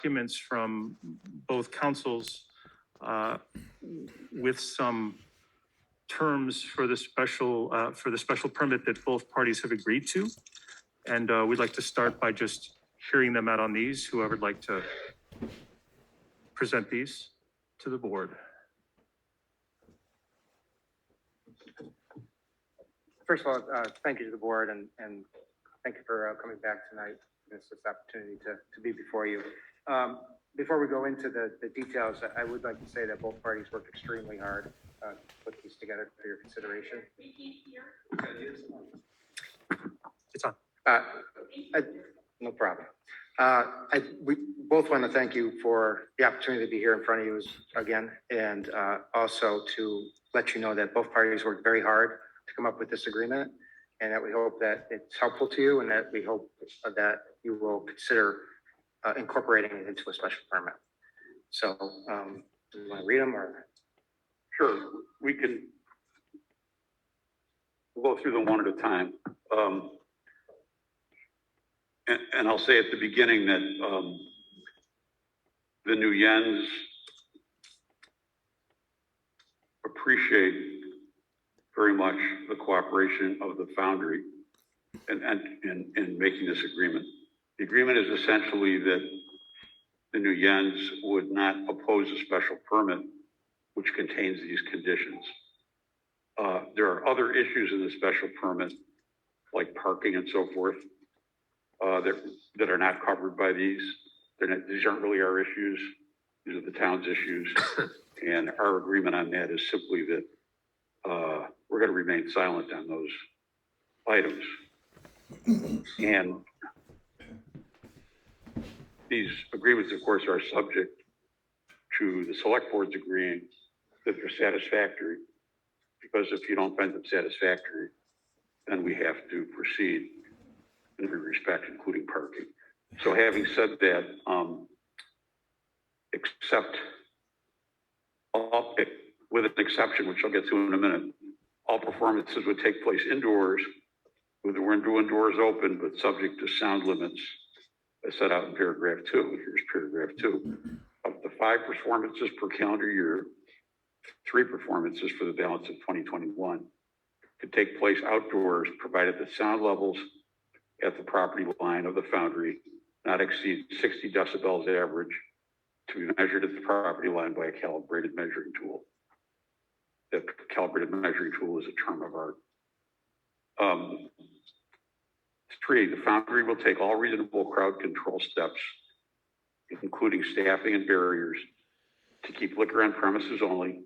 documents from both councils with some terms for the special permit that both parties have agreed to. And we'd like to start by just hearing them out on these. Whoever would like to present these to the board. First of all, thank you to the board and thank you for coming back tonight. It's this opportunity to be before you. Before we go into the details, I would like to say that both parties worked extremely hard to put these together for your consideration. It's on. No problem. We both want to thank you for the opportunity to be here in front of you again, and also to let you know that both parties worked very hard to come up with this agreement, and that we hope that it's helpful to you, and that we hope that you will consider incorporating it into a special permit. So, do you want to read them or? Sure, we can we'll go through them one at a time. And I'll say at the beginning that the New Yens appreciate very much the cooperation of the Foundry in making this agreement. The agreement is essentially that the New Yens would not oppose a special permit which contains these conditions. There are other issues in the special permit, like parking and so forth, that are not covered by these. These aren't really our issues. These are the town's issues. And our agreement on that is simply that we're going to remain silent on those items. And these agreements, of course, are subject to the select boards agreeing that they're satisfactory, because if you don't find them satisfactory, then we have to proceed in every respect, including parking. So having said that, with an exception, which I'll get to in a minute, all performances would take place indoors with the window and doors open, but subject to sound limits as set out in paragraph 2. Here's paragraph 2. Of the 5 performances per calendar year, 3 performances for the balance of 2021 could take place outdoors, provided the sound levels at the property line of the Foundry not exceed 60 decibels average, to be measured at the property line by a calibrated measuring tool. The calibrated measuring tool is a term of art. 3, the Foundry will take all reasonable crowd control steps, including staffing and barriers, to keep liquor on premises only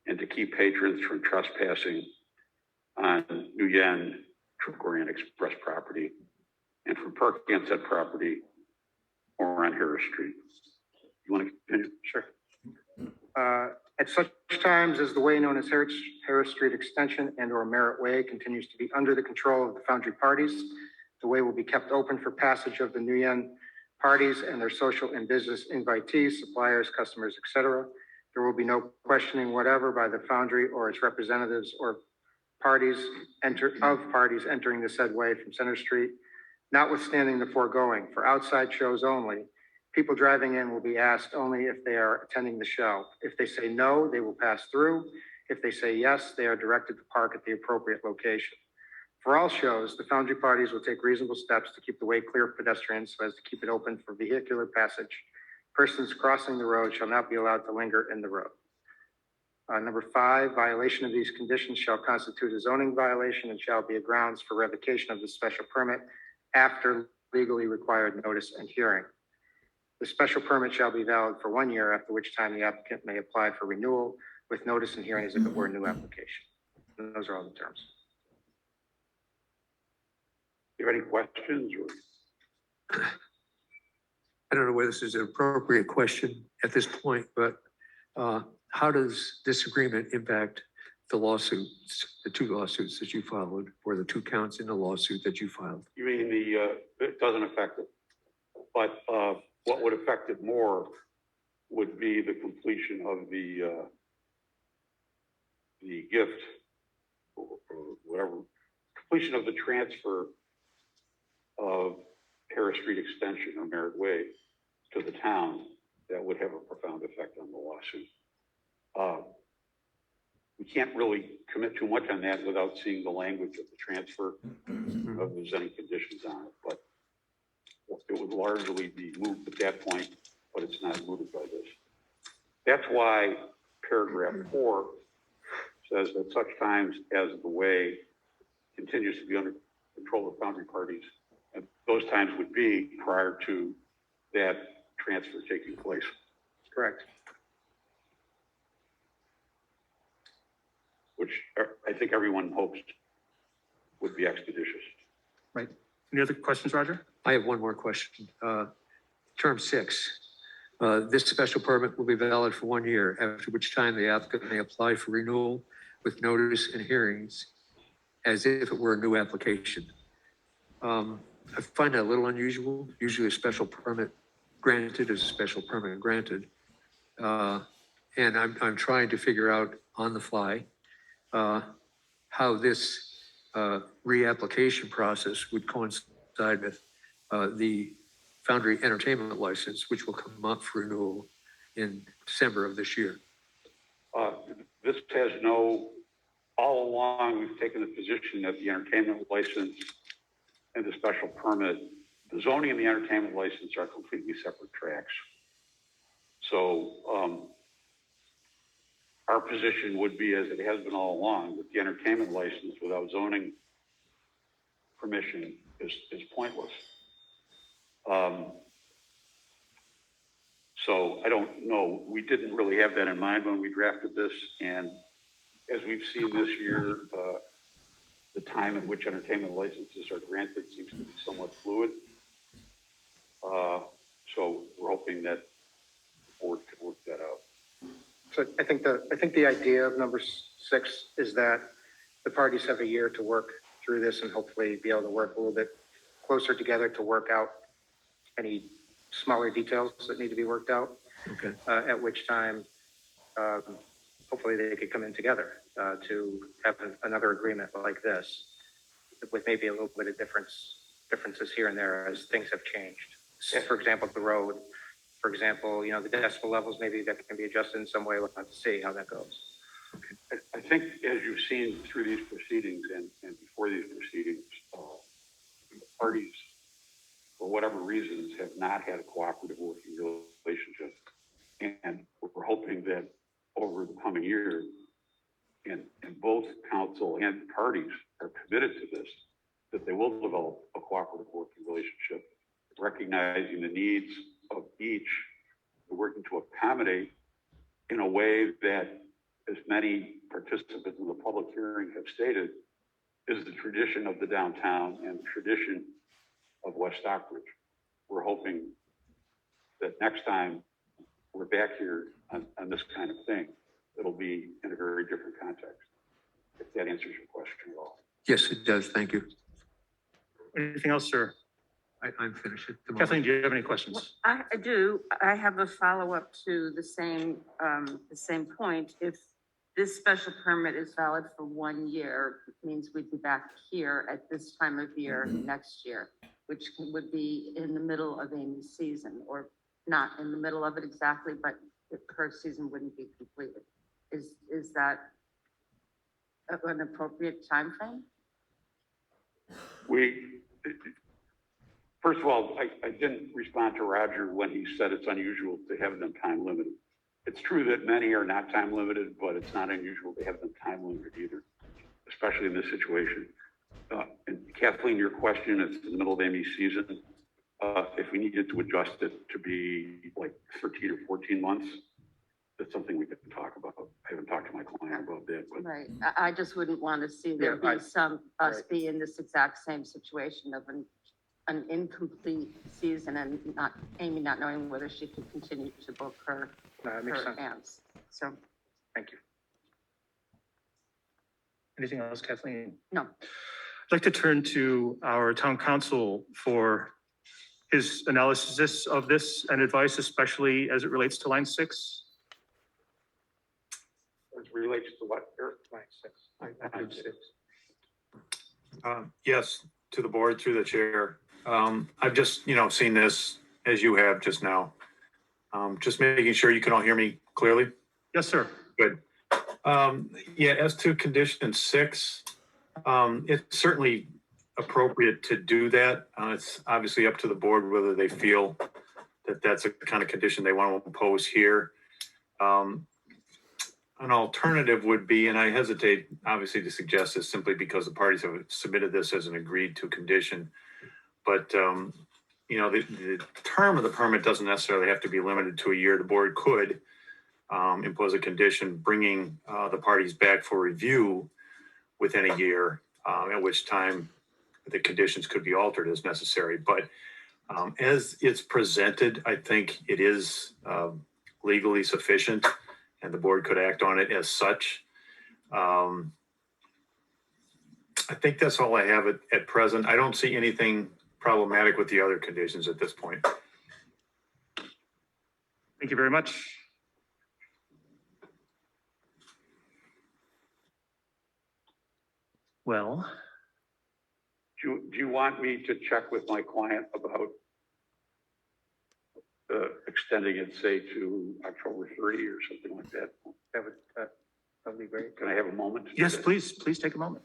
and to keep patrons from trespassing on New Yen, Tricorian Express property, and from parking on said property or on Harris Street. You want to continue? Sure. At such times as the way known as Harris Street Extension and/or Merritt Way continues to be under the control of the Foundry parties, the way will be kept open for passage of the New Yen parties and their social and business invitees, suppliers, customers, etc. There will be no questioning whatever by the Foundry or its representatives or parties entering the said way from Center Street. Notwithstanding the foregoing, for outside shows only, people driving in will be asked only if they are attending the show. If they say no, they will pass through. If they say yes, they are directed to park at the appropriate location. For all shows, the Foundry parties will take reasonable steps to keep the way clear of pedestrians so as to keep it open for vehicular passage. Persons crossing the road shall not be allowed to linger in the road. Number 5, violation of these conditions shall constitute a zoning violation and shall be a grounds for revocation of the special permit after legally required notice and hearing. The special permit shall be valid for 1 year, after which time the applicant may apply for renewal with notice and hearing as if it were a new application. And those are all the terms. Do you have any questions? I don't know whether this is an appropriate question at this point, but how does this agreement impact the lawsuits, the 2 lawsuits that you followed, or the 2 counts in the lawsuit that you filed? You mean it doesn't affect it, but what would affect it more would be the completion of the gift or whatever, completion of the transfer of Harris Street Extension on Merritt Way to the town that would have a profound effect on the lawsuit. We can't really commit too much on that without seeing the language of the transfer, of there's any conditions on it, but it would largely be moved at that point, but it's not mooted by this. That's why paragraph 4 says that such times as the way continues to be under control of Foundry parties, and those times would be prior to that transfer taking place. Correct. Which I think everyone hopes would be expeditious. Right. Any other questions, Roger? I have one more question. Term 6, this special permit will be valid for 1 year, after which time the applicant may apply for renewal with notice and hearings as if it were a new application. I find that a little unusual. Usually a special permit granted is a special permit granted. And I'm trying to figure out on the fly how this reapplication process would coincide with the Foundry entertainment license, which will come up for renewal in December of this year. This has all along, we've taken the position that the entertainment license and the special permit, the zoning and the entertainment license are completely separate tracks. So our position would be, as it has been all along, that the entertainment license without zoning permission is pointless. So I don't know. We didn't really have that in mind when we drafted this. And as we've seen this year, the time in which entertainment licenses are granted seems to be somewhat fluid. So we're hoping that the board can work that out. So I think the idea of number 6 is that the parties have a year to work through this and hopefully be able to work a little bit closer together to work out any smaller details that need to be worked out. Okay. At which time, hopefully they could come in together to have another agreement like this, with maybe a little bit of differences here and there as things have changed. For example, the road. For example, the decibel levels, maybe that can be adjusted in some way. We'll have to see how that goes. I think as you've seen through these proceedings and before these proceedings, the parties, for whatever reasons, have not had a cooperative working relationship. And we're hoping that over the coming year, and both council and parties are committed to this, that they will develop a cooperative working relationship, recognizing the needs of each, working to accommodate in a way that, as many participants in the public hearing have stated, is the tradition of the downtown and the tradition of West Stockbridge. We're hoping that next time we're back here on this kind of thing, it'll be in a very different context. If that answers your question at all. Yes, it does. Thank you. Anything else, sir? I'm finished at the moment. Kathleen, do you have any questions? I do. I have a follow-up to the same point. If this special permit is valid for 1 year, it means we'd be back here at this time of year next year, which would be in the middle of Amy's season, or not in the middle of it exactly, but her season wouldn't be completed. Is that an appropriate time frame? First of all, I didn't respond to Roger when he said it's unusual to have them time limited. It's true that many are not time limited, but it's not unusual to have them time limited either, especially in this situation. And Kathleen, your question, it's in the middle of Amy's season. If we needed to adjust it to be like 13 or 14 months, that's something we could talk about. I haven't talked to my client about that, but Right. I just wouldn't want to see there Yeah, be us be in this exact same situation of an incomplete season and Amy not knowing whether she could continue to book her That makes sense. bands. So, Thank you. Anything else, Kathleen? no. I'd like to turn to our town council for his analysis of this and advice, especially as it relates to line 6. as it relates to what, Eric? Line 6. I did 6. Yes, to the board through the chair. I've just, seen this as you have just now. Just making sure you can all hear me clearly. Yes, sir. Good. Yeah, as to condition 6, it's certainly appropriate to do that. It's obviously up to the board whether they feel that that's a kind of condition they want to impose here. An alternative would be, and I hesitate obviously to suggest this simply because the parties have submitted this as an agreed to condition, but the term of the permit doesn't necessarily have to be limited to a year. The board could impose a condition bringing the parties back for review within a year, at which time the conditions could be altered as necessary. But as it's presented, I think it is legally sufficient, and the board could act on it as such. I think that's all I have at present. I don't see anything problematic with the other conditions at this point. Thank you very much. Well, Do you want me to check with my client about extending it, say, to October 30 or something like that? That'd be great. Can I have a moment? to do yes, that? please take a moment.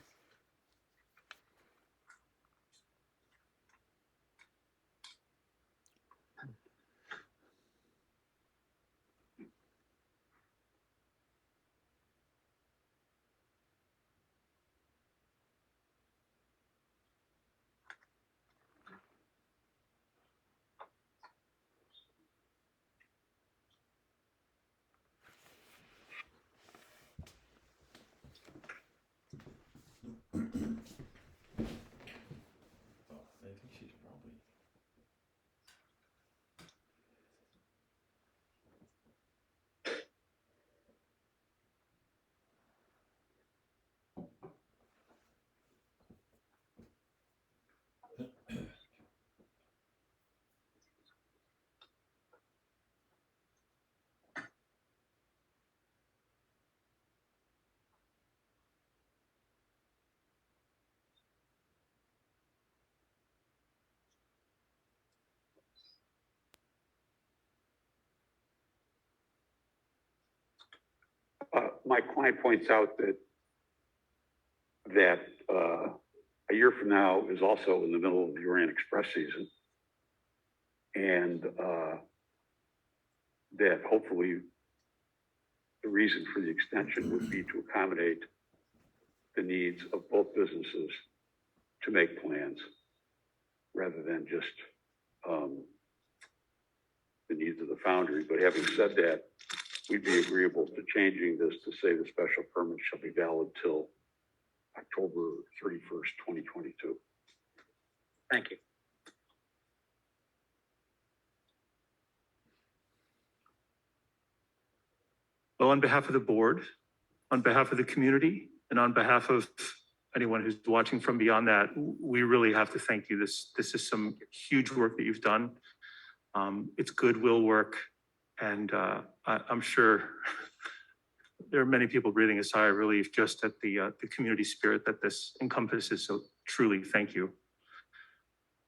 My client points out that a year from now is also in the middle of the Orient Express season, and that hopefully the reason for the extension would be to accommodate the needs of both businesses to make plans rather than just the needs of the Foundry. But having said that, we'd be agreeable to changing this to say the special permit shall be valid till October 31st, 2022. Thank you. Well, on behalf of the board, on behalf of the community, and on behalf of anyone who's watching from beyond that, we really have to thank you. This is some huge work that you've done. It's goodwill work, and I'm sure there are many people breathing a sigh of relief just at the community spirit that this encompasses. So truly, thank you.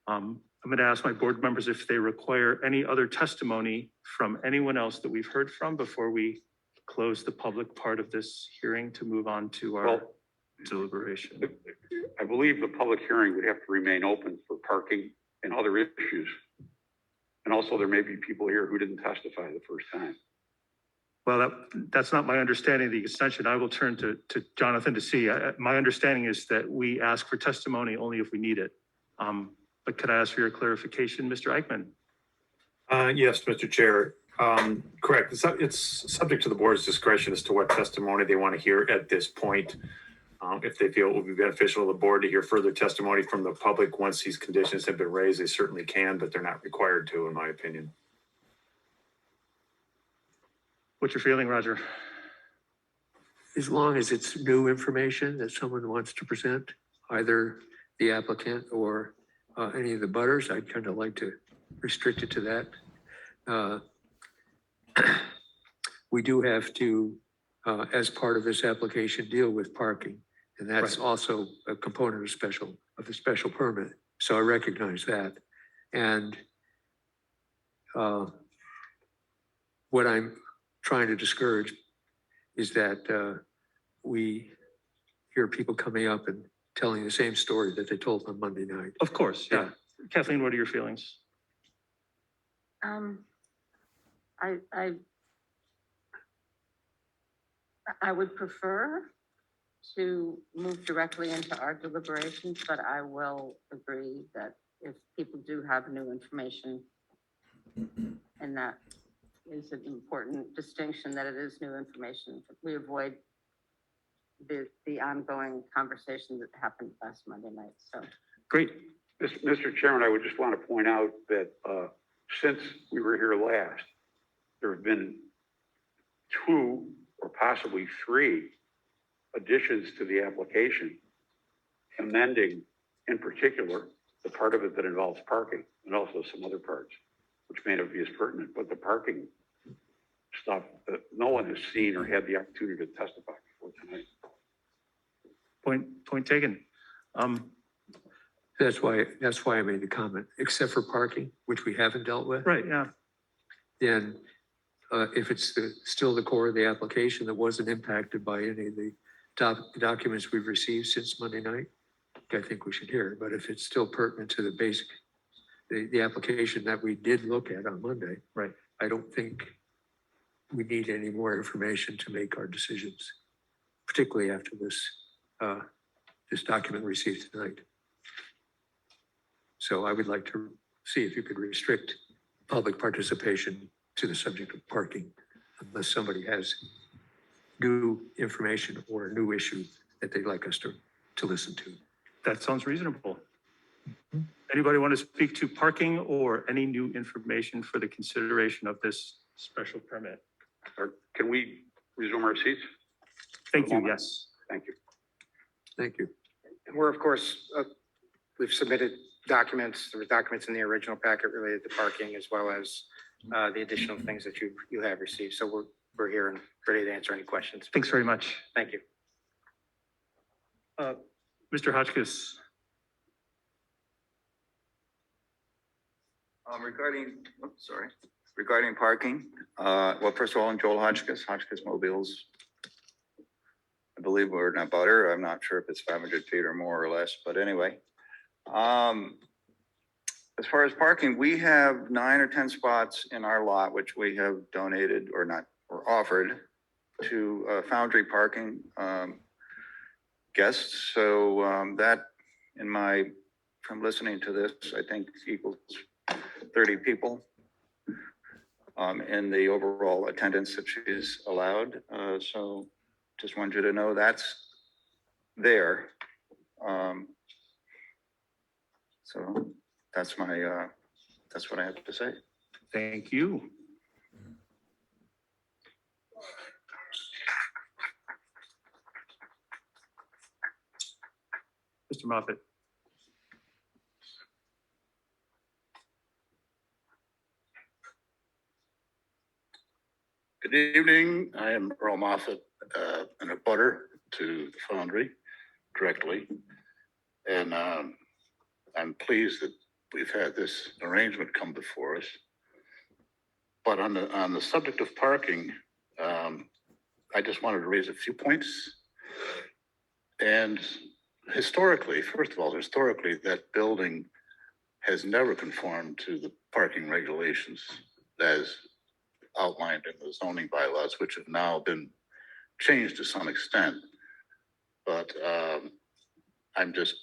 I'm going to ask my board members if they require any other testimony from anyone else that we've heard from before we close the public part of this hearing to move on to our Well, deliberation. I believe the public hearing would have to remain open for parking and other issues. And also there may be people here who didn't testify the first time. Well, that's not my understanding of the extension. I will turn to Jonathan to see. My understanding is that we ask for testimony only if we need it. But could I ask for your clarification, Mr. Eichmann? Yes, Mr. Chair. Correct. It's subject to the board's discretion as to what testimony they want to hear at this point. If they feel it will be beneficial to the board to hear further testimony from the public once these conditions have been raised, they certainly can, but they're not required to, in my opinion. What's your feeling, Roger? As long as it's new information that someone wants to present, either the applicant or any of the butters, I'd kind of like to restrict it to that. We do have to, as part of this application, deal with parking, and that's Right. also a component of the special permit. So I recognize that, and what I'm trying to discourage is that we hear people coming up and telling the same story that they told on Monday night. Of course, yeah. Kathleen, what are your feelings? I would prefer to move directly into our deliberations, but I will agree that if people do have new information, and that is an important distinction, that it is new information, we avoid the ongoing conversation that happened last Monday night, so. Great. Mr. Chairman, I would just want to point out that since we were here last, there have been 2 or possibly 3 additions to the application, amending in particular the part of it that involves parking and also some other parts, which may not be as pertinent, but the parking stuff that no one has seen or had the opportunity to testify before tonight. Point taken. That's why I made the comment, except for parking, which we haven't dealt with. Right, yeah. Then if it's still the core of the application that wasn't impacted by any of the documents we've received since Monday night, I think we should hear it. But if it's still pertinent to the basic, the application that we did look at on Monday, Right. I don't think we need any more information to make our decisions, particularly after this document received tonight. So I would like to see if you could restrict public participation to the subject of parking, unless somebody has new information or a new issue that they'd like us to listen to. That sounds reasonable. Anybody want to speak to parking or any new information for the consideration of this special permit? Or can we resume our seats? Thank you, yes. Thank you. Thank you. And we're, of course, we've submitted documents. There were documents in the original packet related to parking, as well as the additional things that you have received. So we're here and ready to answer any questions. Thanks very much. Thank you. Mr. Hotchkiss. Regarding parking, well, first of all, I'm Joel Hotchkiss Mobiles. I believe we're in a butter. I'm not sure if it's 500 feet or more or less, but anyway. As far as parking, we have 9 or 10 spots in our lot, which we have donated or offered to Foundry parking guests. So that from listening to this, I think equals 30 people in the overall attendance that she's allowed. So just wanted you to know that's there. So that's what I have to say. Thank you. Mr. Moffett. Good evening. I am Earl Moffett, and a butter to the Foundry directly. And I'm pleased that we've had this arrangement come before us. But on the subject of parking, I just wanted to raise a few points. And historically, first of all, that building has never conformed to the parking regulations as outlined in the zoning bylaws, which have now been changed to some extent. But I'm just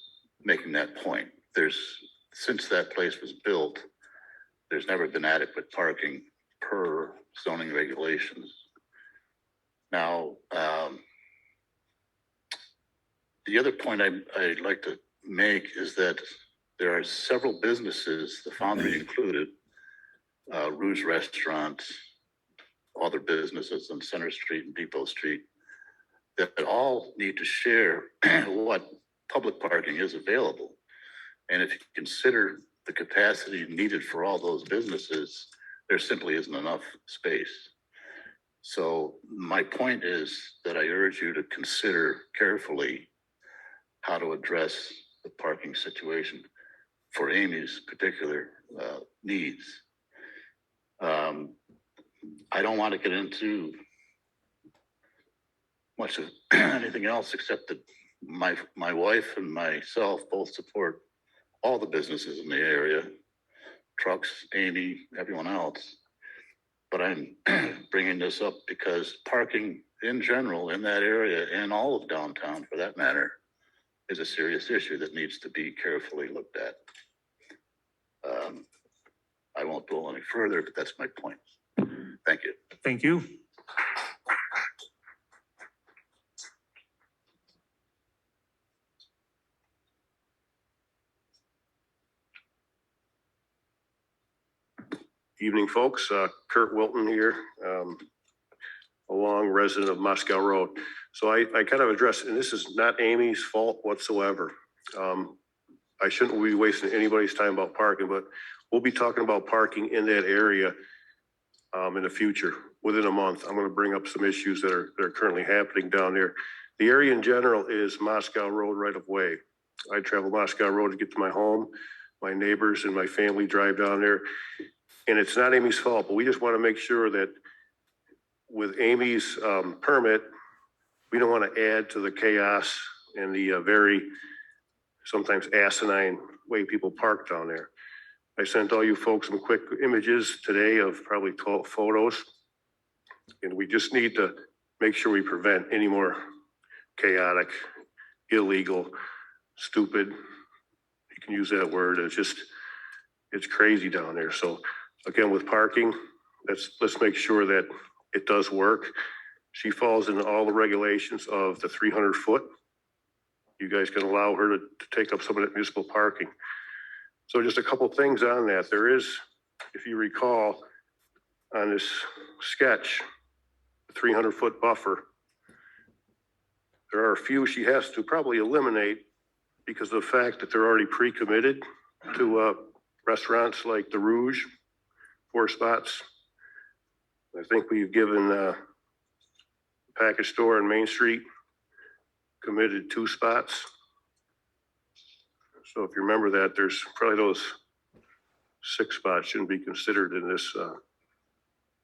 making that point. Since that place was built, there's never been adequate parking per zoning regulations. Now, the other point I'd like to make is that there are several businesses, the Foundry included, Rouge Restaurant, other businesses on Center Street and Depot Street, that all need to share what public parking is available. And if you consider the capacity needed for all those businesses, there simply isn't enough space. So my point is that I urge you to consider carefully how to address the parking situation for Amy's particular needs. I don't want to get into much of anything else except that my wife and myself both support all the businesses in the area, trucks, Amy, everyone else. But I'm bringing this up because parking in general in that area and all of downtown for that matter is a serious issue that needs to be carefully looked at. I won't go any further, but that's my point. Thank you. Thank you. Evening, folks. Kurt Wilton here, a long resident of Moscow Road. So I kind of address, and this is not Amy's fault whatsoever. I shouldn't be wasting anybody's time about parking, but we'll be talking about parking in that area in the future. Within a month, I'm going to bring up some issues that are currently happening down there. The area in general is Moscow Road right of way. I travel Moscow Road to get to my home. My neighbors and my family drive down there. And it's not Amy's fault, but we just want to make sure that with Amy's permit, we don't want to add to the chaos and the very sometimes asinine way people park down there. I sent all you folks some quick images today of probably 12 photos. And we just need to make sure we prevent any more chaotic, illegal, stupid, you can use that word, it's crazy down there. So again, with parking, let's make sure that it does work. She falls into all the regulations of the 300 foot. You guys can allow her to take up some of that municipal parking. So just a couple things on that. There is, if you recall, on this sketch, 300 foot buffer. There are a few she has to probably eliminate because of the fact that they're already pre-committed to restaurants like the Rouge, 4 spots. I think we've given package store on Main Street committed 2 spots. So if you remember that, there's probably those 6 spots shouldn't be considered in this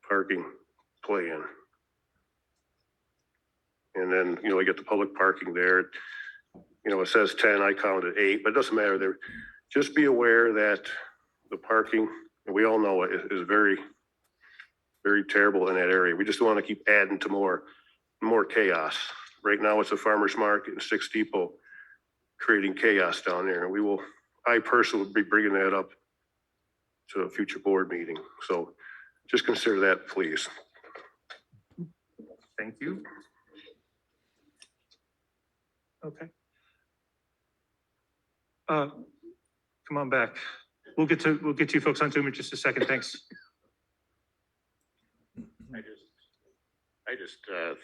parking plan. And then, we get the public parking there. It says 10, I counted 8, but it doesn't matter. There, just be aware that the parking, and we all know it, is very, very terrible in that area. We just don't want to keep adding to more chaos. Right now, it's a farmer's market and 6 Depot creating chaos down there. And I personally will be bringing that up to a future board meeting. So just consider that, please. Thank you. Okay. Come on back. We'll get to you folks on Zoom in just a second. Thanks. I just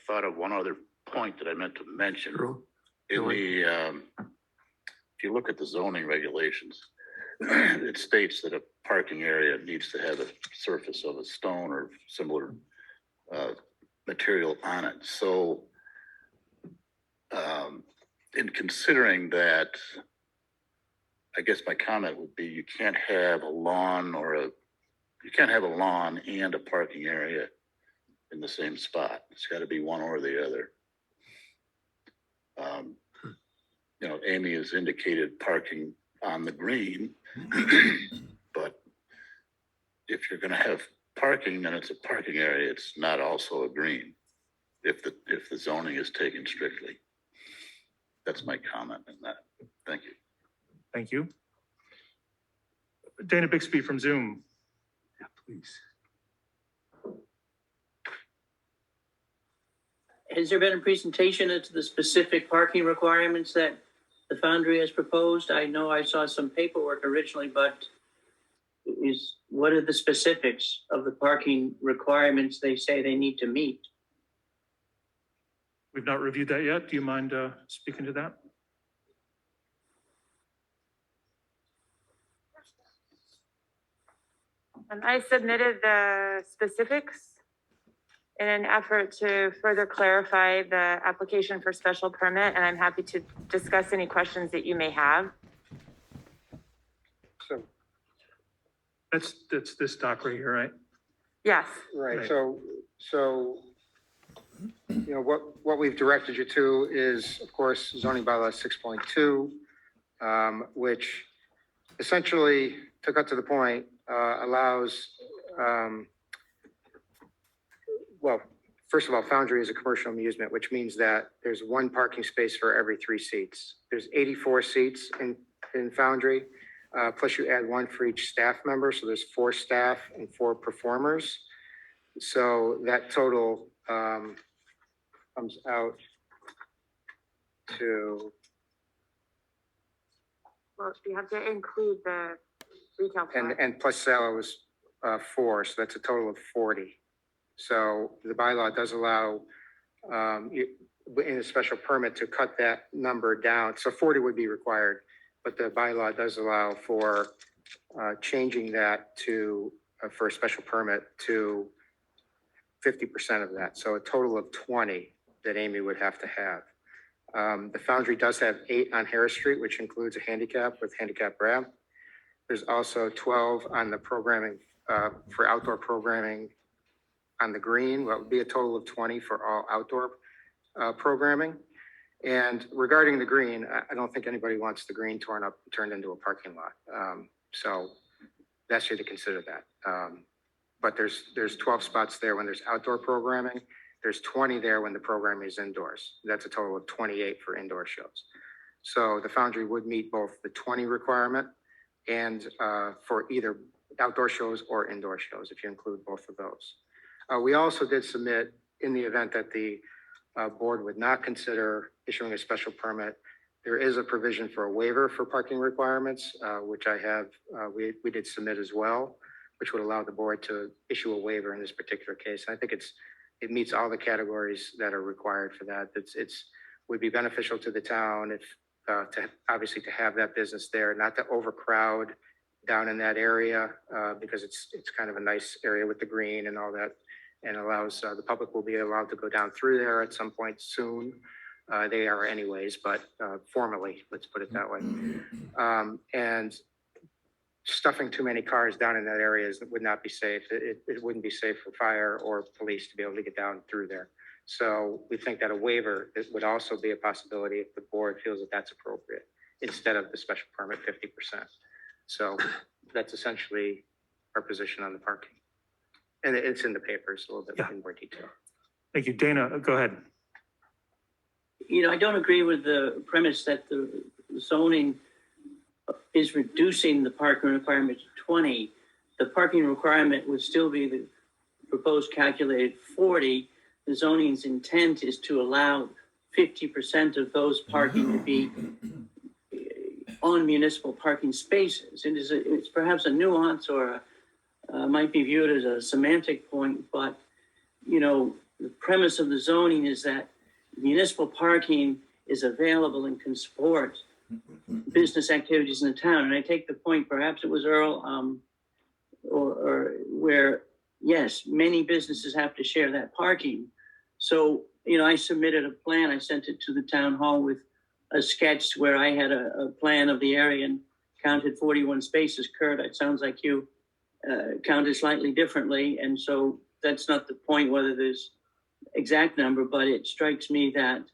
thought of one other point that I meant to mention. Earl? In the, if you look at the zoning regulations, it states that a parking area needs to have a surface of a stone or similar material on it. So in considering that, I guess my comment would be you can't have a lawn and a parking area in the same spot. It's got to be one or the other. Amy has indicated parking on the green, but if you're going to have parking, then it's a parking area. It's not also a green if the zoning is taken strictly. That's my comment on that. Thank you. Thank you. Dana Bixby from Zoom. Yeah, please. Has there been a presentation as to the specific parking requirements that the Foundry has proposed? I know I saw some paperwork originally, but what are the specifics of the parking requirements they say they need to meet? We've not reviewed that yet. Do you mind speaking to that? I submitted the specifics in an effort to further clarify the application for special permit, and I'm happy to discuss any questions that you may have. So That's this doc right here, right? Yes. Right, Right. so, you know, what we've directed you to is, of course, zoning bylaw 6.2, which essentially, to cut to the point, allows, well, first of all, Foundry is a commercial amusement, which means that there's one parking space for every 3 seats. There's 84 seats in Foundry, plus you add one for each staff member, so there's 4 staff and 4 performers. So that total comes out to, Well, you have to include the retail part. and plus Salo was 4, so that's a total of 40. So the bylaw does allow, in a special permit, to cut that number down. So 40 would be required, but the bylaw does allow for changing that to, for a special permit, to 50% of that. So a total of 20 that Amy would have to have. The Foundry does have 8 on Harris Street, which includes a handicap with handicap ramp. There's also 12 on the programming, for outdoor programming on the green. What would be a total of 20 for all outdoor programming. And regarding the green, I don't think anybody wants the green turned into a parking lot. So that's you to consider that. But there's 12 spots there when there's outdoor programming. There's 20 there when the program is indoors. That's a total of 28 for indoor shows. So the Foundry would meet both the 20 requirement and for either outdoor shows or indoor shows, if you include both of those. We also did submit, in the event that the board would not consider issuing a special permit, there is a provision for a waiver for parking requirements, which I have, we did submit as well, which would allow the board to issue a waiver in this particular case. And I think it meets all the categories that are required for that. Would be beneficial to the town if, obviously to have that business there, not to overcrowd down in that area, because it's kind of a nice area with the green and all that, and allows, the public will be allowed to go down through there at some point soon. They are anyways, but formally, let's put it that way. And stuffing too many cars down in that area would not be safe. It wouldn't be safe for fire or police to be able to get down through there. So we think that a waiver would also be a possibility if the board feels that that's appropriate, instead of the special permit 50%. So that's essentially our position on the parking. And it's in the papers a little bit in more detail. Thank you. Dana, go ahead. You know, I don't agree with the premise that the zoning is reducing the parking requirement to 20. The parking requirement would still be the proposed calculated 40. The zoning's intent is to allow 50% of those parking to be on municipal parking spaces. And it's perhaps a nuance or might be viewed as a semantic point, but, you know, the premise of the zoning is that municipal parking is available and can support business activities in the town. And I take the point, perhaps it was Earl, or where, yes, many businesses have to share that parking. So, you know, I submitted a plan, I sent it to the town hall with a sketch where I had a plan of the area and counted 41 spaces. Kurt, it sounds like you counted slightly differently. And so that's not the point whether there's exact number, but it strikes me that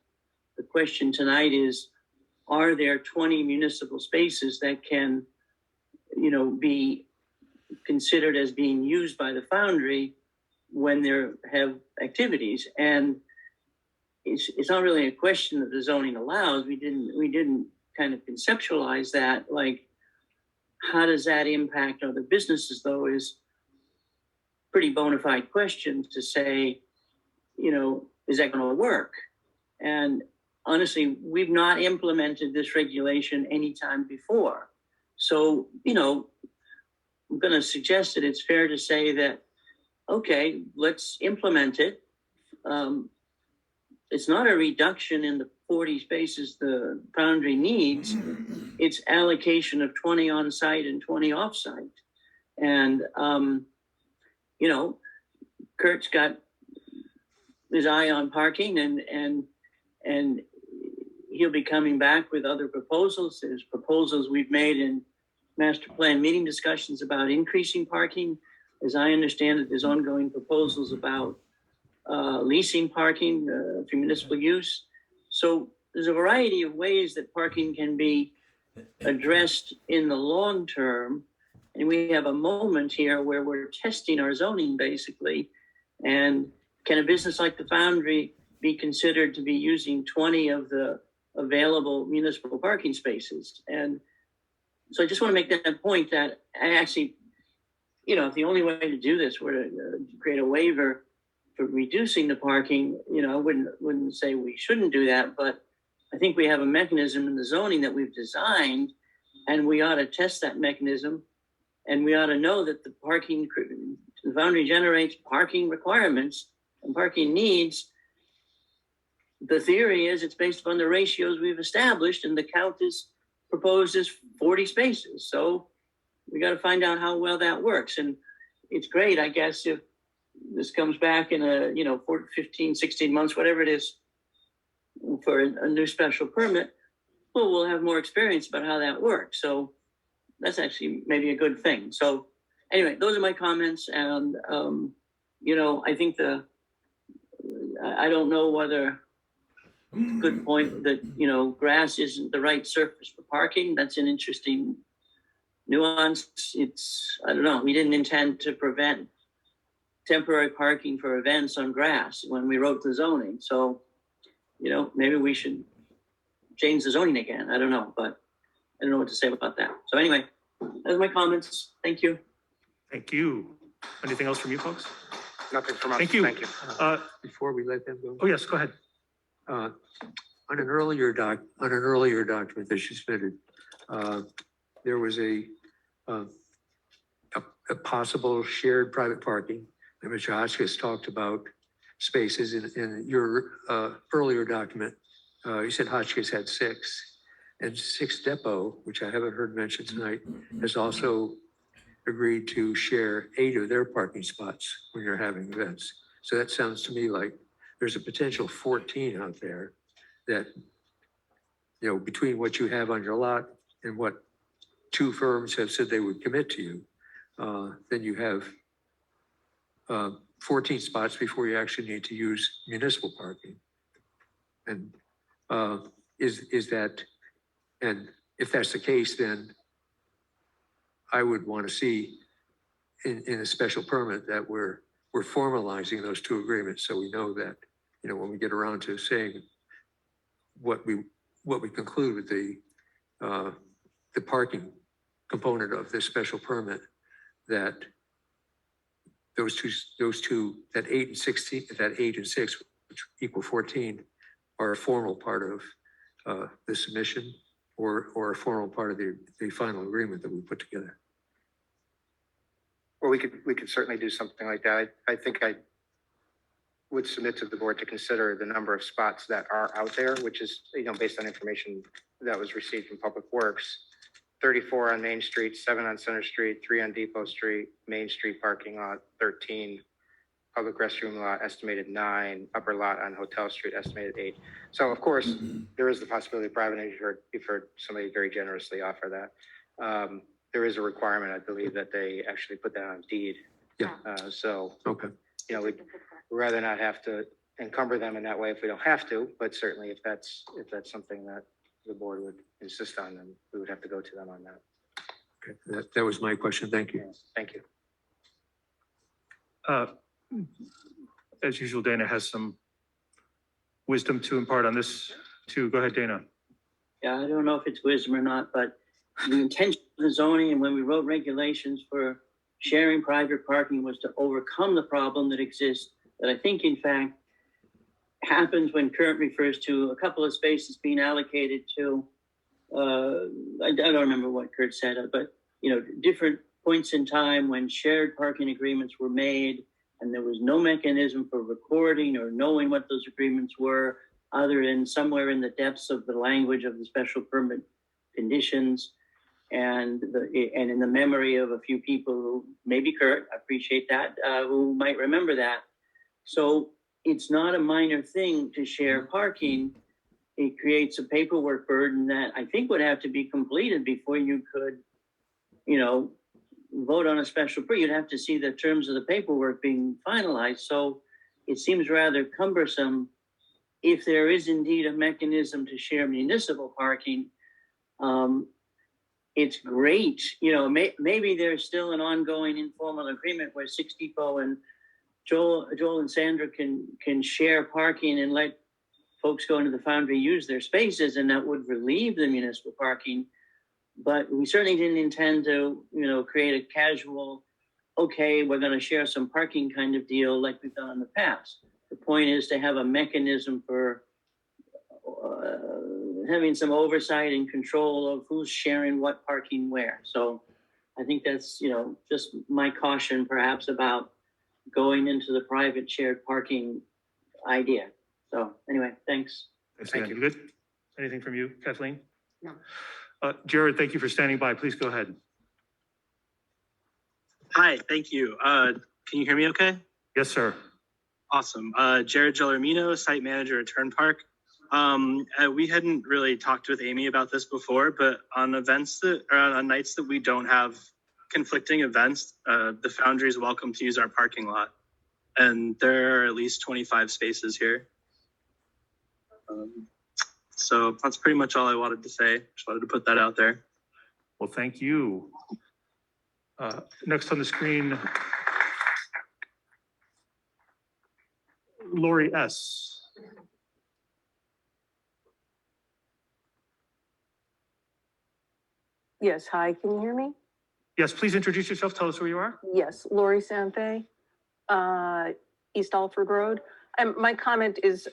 the question tonight is, are there 20 municipal spaces that can, you know, be considered as being used by the Foundry when they have activities? And it's not really a question that the zoning allows. We didn't kind of conceptualize that, like, how does that impact other businesses, though, is pretty bona fide question to say, you know, is that going to work? And honestly, we've not implemented this regulation anytime before. So, you know, I'm going to suggest that it's fair to say that, okay, let's implement it. It's not a reduction in the 40 spaces the Foundry needs. It's allocation of 20 on site and 20 off site. And, you know, Kurt's got his eye on parking and he'll be coming back with other proposals. There's proposals we've made in master plan meeting discussions about increasing parking. as I understand it, there's ongoing proposals about leasing parking for municipal use. So there's a variety of ways that parking can be addressed in the long term. And we have a moment here where we're testing our zoning basically. And can a business like the Foundry be considered to be using 20 of the available municipal parking spaces? And so I just want to make that point that I actually, if the only way to do this were to create a waiver for reducing the parking, I wouldn't say we shouldn't do that, but I think we have a mechanism in the zoning that we've designed, and we ought to test that mechanism, and we ought to know that the Foundry generates parking requirements and parking needs. The theory is it's based upon the ratios we've established, and the count is proposed as 40 spaces. So we got to find out how well that works. And it's great, I guess, if this comes back in 15, 16 months, whatever it is, for a new special permit, well, we'll have more experience about how that works. So that's actually maybe a good thing. So anyway, those are my comments. And, I think I don't know whether good point that, grass isn't the right surface for parking. That's an interesting nuance. I don't know. We didn't intend to prevent temporary parking for events on grass when we wrote the zoning. So, maybe we should change the zoning again. I don't know, but I don't know what to say about that. So anyway, those are my comments. Thank you. Thank you. Anything else from you folks? Nothing from us. Thank you. Thank you. Before we let them go, Oh, yes, go ahead. on an earlier document that you submitted, there was a possible shared private parking. And Mr. Hotchkiss talked about spaces in your earlier document. You said Hotchkiss had 6, and 6 Depot, which I haven't heard mentioned tonight, has also agreed to share 8 of their parking spots when you're having events. So that sounds to me like there's a potential 14 out there that, between what you have on your lot and what 2 firms have said they would commit to you, then you have 14 spots before you actually need to use municipal parking. And is that, and if that's the case, then I would want to see in a special permit that we're formalizing those 2 agreements, so we know that, when we get around to saying what we conclude with the parking component of this special permit, that those two, that 8 and 16, that 8 and 6, which equal 14, are a formal part of the submission or a formal part of the final agreement that we put together. Well, we could certainly do something like that. I think I would submit to the board to consider the number of spots that are out there, which is, based on information that was received from Public Works. 34 on Main Street, 7 on Center Street, 3 on Depot Street, Main Street parking lot, 13, public restroom lot, estimated 9, upper lot on Hotel Street, estimated 8. So of course, there is the possibility of private, and you've heard somebody very generously offer that. There is a requirement, I believe, that they actually put that on deed. Yeah. Okay. We'd rather not have to encumber them in that way if we don't have to, but certainly if that's something that the board would insist on, then we would have to go to them on that. Okay, that was my question. Thank you. Thank you. As usual, Dana has some wisdom to impart on this too. Go ahead, Dana. Yeah, I don't know if it's wisdom or not, but the intention of the zoning and when we wrote regulations for sharing private parking was to overcome the problem that exists, that I think in fact happens when current refers to a couple of spaces being allocated to, I don't remember what Kurt said, but different points in time when shared parking agreements were made and there was no mechanism for recording or knowing what those agreements were, other than somewhere in the depths of the language of the special permit conditions, and in the memory of a few people who, maybe Kurt, I appreciate that, who might remember that. So it's not a minor thing to share parking. It creates a paperwork burden that I think would have to be completed before you could, vote on a special permit, you'd have to see the terms of the paperwork being finalized. So it seems rather cumbersome if there is indeed a mechanism to share municipal parking. It's great, maybe there's still an ongoing informal agreement where 6 Depot and Joel and Sandra can share parking and let folks go into the Foundry use their spaces, and that would relieve the municipal parking. But we certainly didn't intend to, create a casual, okay, we're going to share some parking kind of deal like we've done in the past. The point is to have a mechanism for having some oversight and control of who's sharing what parking where. So I think that's, just my caution perhaps about going into the private shared parking idea. So anyway, thanks. Thank you. Good. Anything from you, Kathleen? No. Jared, thank you for standing by. Please go ahead. Hi, thank you. Can you hear me okay? Yes, sir. Awesome. Jared Gellermino, site manager at Turn Park. We hadn't really talked with Amy about this before, but on nights that we don't have conflicting events, the Foundry is welcome to use our parking lot. And there are at least 25 spaces here. So that's pretty much all I wanted to say. Just wanted to put that out there. Well, thank you. Next on the screen, Lori S. Yes, hi, can you hear me? Yes, please introduce yourself. Tell us who you are. Yes, Lori Santhe, East Alford Road. And my comment is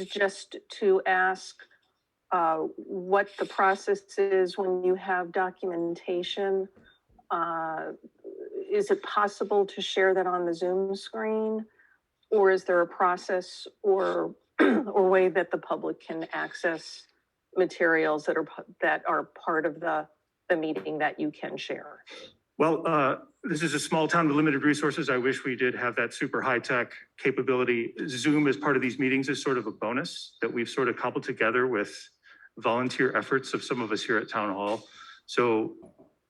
just to ask what the process is when you have documentation. Is it possible to share that on the Zoom screen? Or is there a process or way that the public can access materials that are part of the meeting that you can share? Well, this is a small town with limited resources. I wish we did have that super high-tech capability. Zoom as part of these meetings is sort of a bonus that we've sort of cobbled together with volunteer efforts of some of us here at Town Hall. So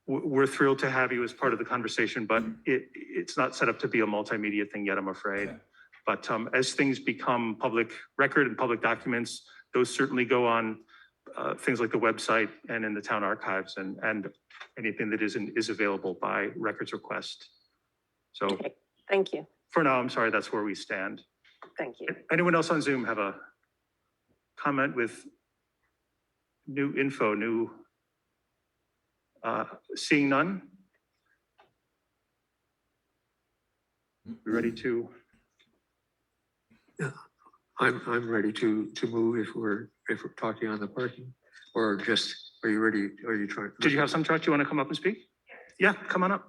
we're thrilled to have you as part of the conversation, but it's not set up to be a multimedia thing yet, I'm afraid. But as things become public record and public documents, those certainly go on things like the website and in the town archives and anything that is available by records request. So Okay, thank you. For now, I'm sorry, that's where we stand. Thank you. Anyone else on Zoom have a comment with new info, seeing none? We ready to? Yeah, I'm ready to move if we're talking on the parking, or just, are you ready? Are you trying? Did you have some chart you want to come up and speak? Yeah, come on up.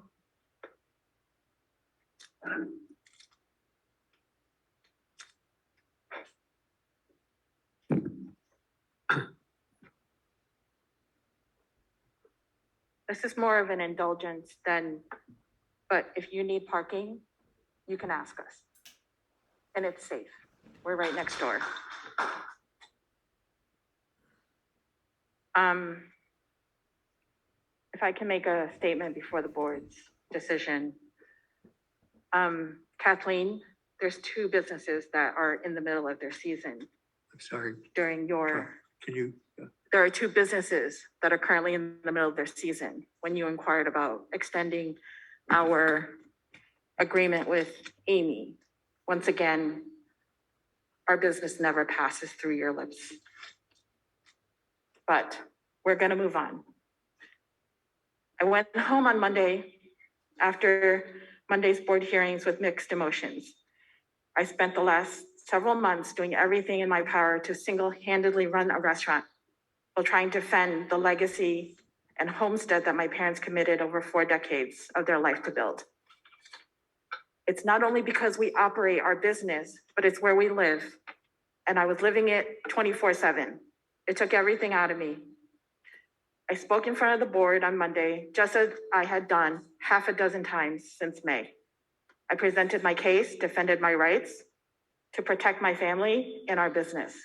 This is more of an indulgence but if you need parking, you can ask us. And it's safe. We're right next door. If I can make a statement before the board's decision. Kathleen, there's 2 businesses that are in the middle of their season I'm sorry, during your, can you? there are 2 businesses that are currently in the middle of their season. When you inquired about extending our agreement with Amy, once again, our business never passes through your lips. But we're gonna move on. I went home on Monday after Monday's board hearings with mixed emotions. I spent the last several months doing everything in my power to single-handedly run a restaurant while trying to defend the legacy and homestead that my parents committed over 4 decades of their life to build. It's not only because we operate our business, but it's where we live. And I was living it 24/7. It took everything out of me. I spoke in front of the board on Monday, just as I had done half a dozen times since May. I presented my case, defended my rights to protect my family and our business.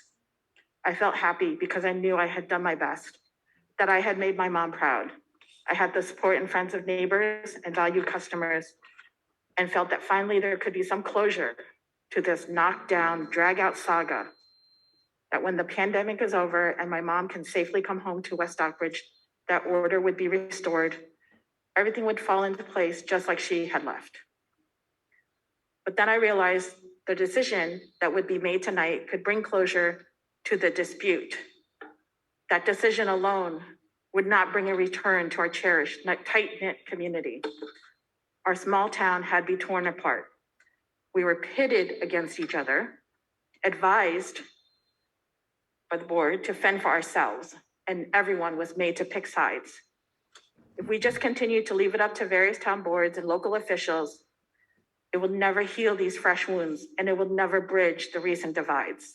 I felt happy because I knew I had done my best, that I had made my mom proud. I had the support and friends of neighbors and valued customers, and felt that finally there could be some closure to this knockdown, drag-out saga. That when the pandemic is over and my mom can safely come home to West Stockbridge, that order would be restored. Everything would fall into place just like she had left. But then I realized the decision that would be made tonight could bring closure to the dispute. That decision alone would not bring a return to our cherished, tight-knit community. Our small town had been torn apart. We were pitted against each other, advised by the board to fend for ourselves, and everyone was made to pick sides. If we just continue to leave it up to various town boards and local officials, it will never heal these fresh wounds, and it will never bridge the recent divides.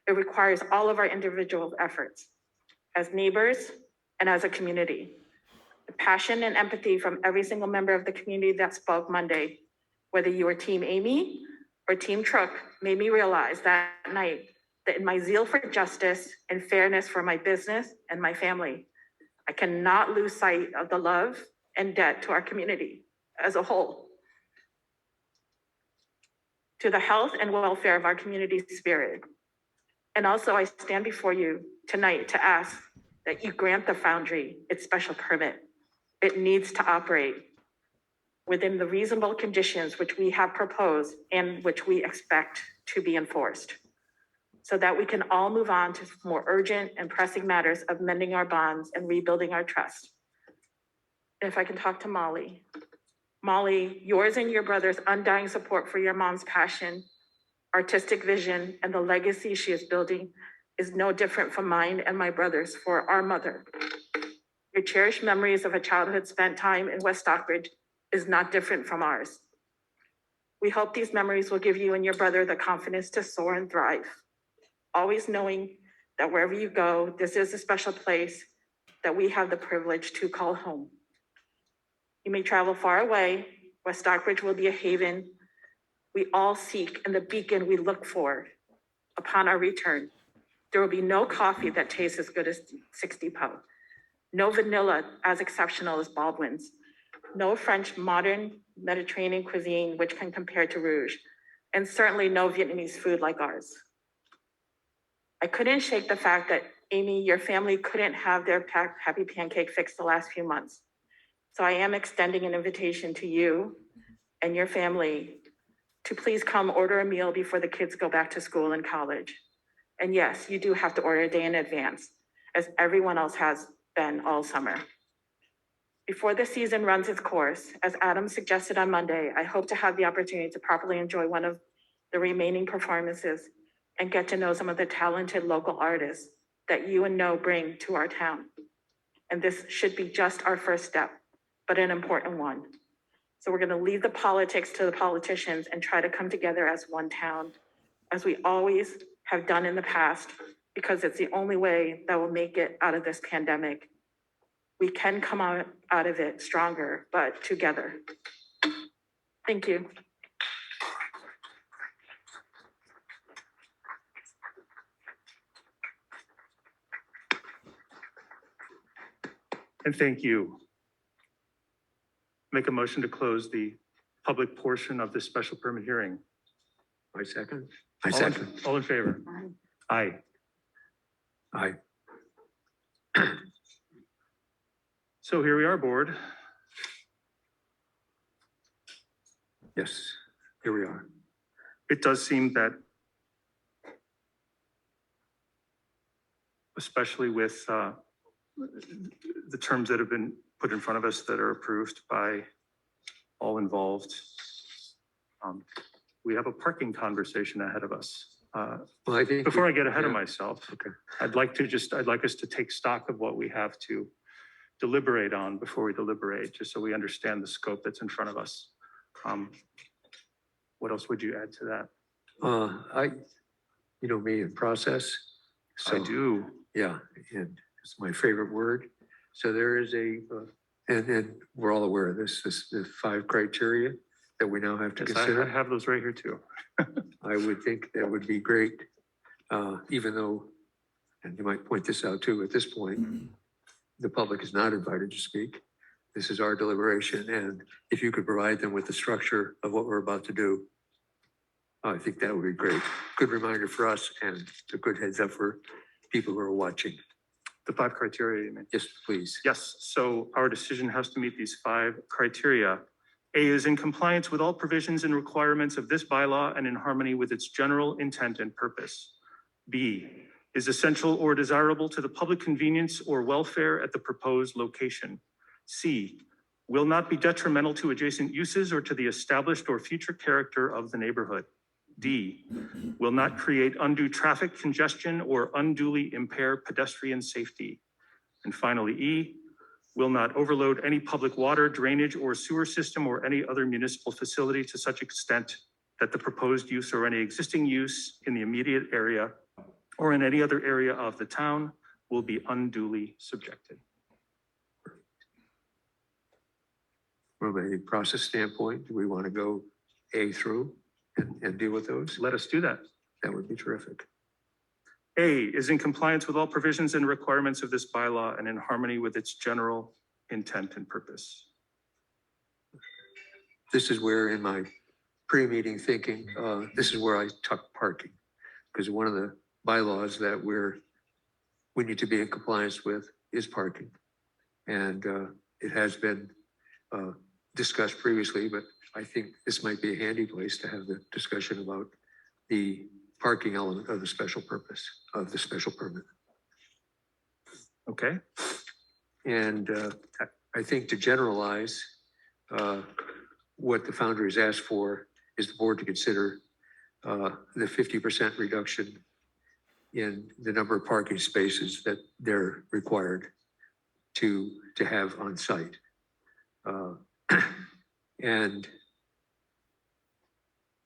It requires all of our individual efforts as neighbors and as a community. The passion and empathy from every single member of the community that spoke Monday, whether you were Team Amy or Team Trook, made me realize that night that in my zeal for justice and fairness for my business and my family, I cannot lose sight of the love and debt to our community as a whole, to the health and welfare of our community spirit. And also I stand before you tonight to ask that you grant the Foundry its special permit. It needs to operate within the reasonable conditions which we have proposed and which we expect to be enforced, so that we can all move on to more urgent and pressing matters of mending our bonds and rebuilding our trust. And if I can talk to Molly. Molly, yours and your brother's undying support for your mom's passion, artistic vision, and the legacy she is building is no different from mine and my brother's for our mother. Your cherished memories of a childhood spent time in West Stockbridge is not different from ours. We hope these memories will give you and your brother the confidence to soar and thrive, always knowing that wherever you go, this is a special place that we have the privilege to call home. You may travel far away, West Stockbridge will be a haven we all seek and the beacon we look for upon our return. There will be no coffee that tastes as good as 60 Po, no vanilla as exceptional as Baldwin's, no French modern Mediterranean cuisine which can compare to Rouge, and certainly no Vietnamese food like ours. I couldn't shake the fact that Amy, your family couldn't have their happy pancake fixed the last few months. So I am extending an invitation to you and your family to please come order a meal before the kids go back to school and college. And yes, you do have to order a day in advance, as everyone else has been all summer. Before the season runs its course, as Adam suggested on Monday, I hope to have the opportunity to properly enjoy one of the remaining performances and get to know some of the talented local artists that you and know bring to our town. And this should be just our first step, but an important one. So we're gonna leave the politics to the politicians and try to come together as one town, as we always have done in the past, because it's the only way that will make it out of this pandemic. We can come out of it stronger, but together. Thank you. And thank you. Make a motion to close the public portion of this special permit hearing. I second. All in favor? Aye. Aye. So here we are, board. Yes, here we are. It does seem that, especially with the terms that have been put in front of us that are approved by all involved, we have a parking conversation ahead of us. Well, I think Before I get ahead of myself, Okay. I'd like us to take stock of what we have to deliberate on before we deliberate, just so we understand the scope that's in front of us. What else would you add to that? You know me in process. I do. Yeah, and it's my favorite word. So there is and we're all aware of this, the 5 criteria that we now have to Yes, consider. I have those right here too. I would think that would be great, even though, and you might point this out too, at this point, the public is not invited to speak. this is our deliberation, and if you could provide them with the structure of what we're about to do, I think that would be great. Good reminder for us and a good heads up for people who are watching. The 5 criteria, you mean? Yes, please. Yes, so our decision has to meet these 5 criteria. A is in compliance with all provisions and requirements of this bylaw and in harmony with its general intent and purpose. B is essential or desirable to the public convenience or welfare at the proposed location. C will not be detrimental to adjacent uses or to the established or future character of the neighborhood. D will not create undue traffic congestion or unduly impair pedestrian safety. And finally, E will not overload any public water, drainage, or sewer system or any other municipal facility to such extent that the proposed use or any existing use in the immediate area or in any other area of the town will be unduly subjected. From a process standpoint, do we want to go A through and deal with those? Let us do that. That would be terrific. A is in compliance with all provisions and requirements of this bylaw and in harmony with its general intent and purpose. This is where in my pre-meeting thinking, this is where I tuck parking. Because one of the bylaws that we need to be in compliance with is parking. And it has been discussed previously, but I think this might be a handy place to have the discussion about the parking element of the special purpose, of the special permit. Okay. And I think to generalize, what the Foundry has asked for is the board to consider the 50% reduction in the number of parking spaces that they're required to have on site. And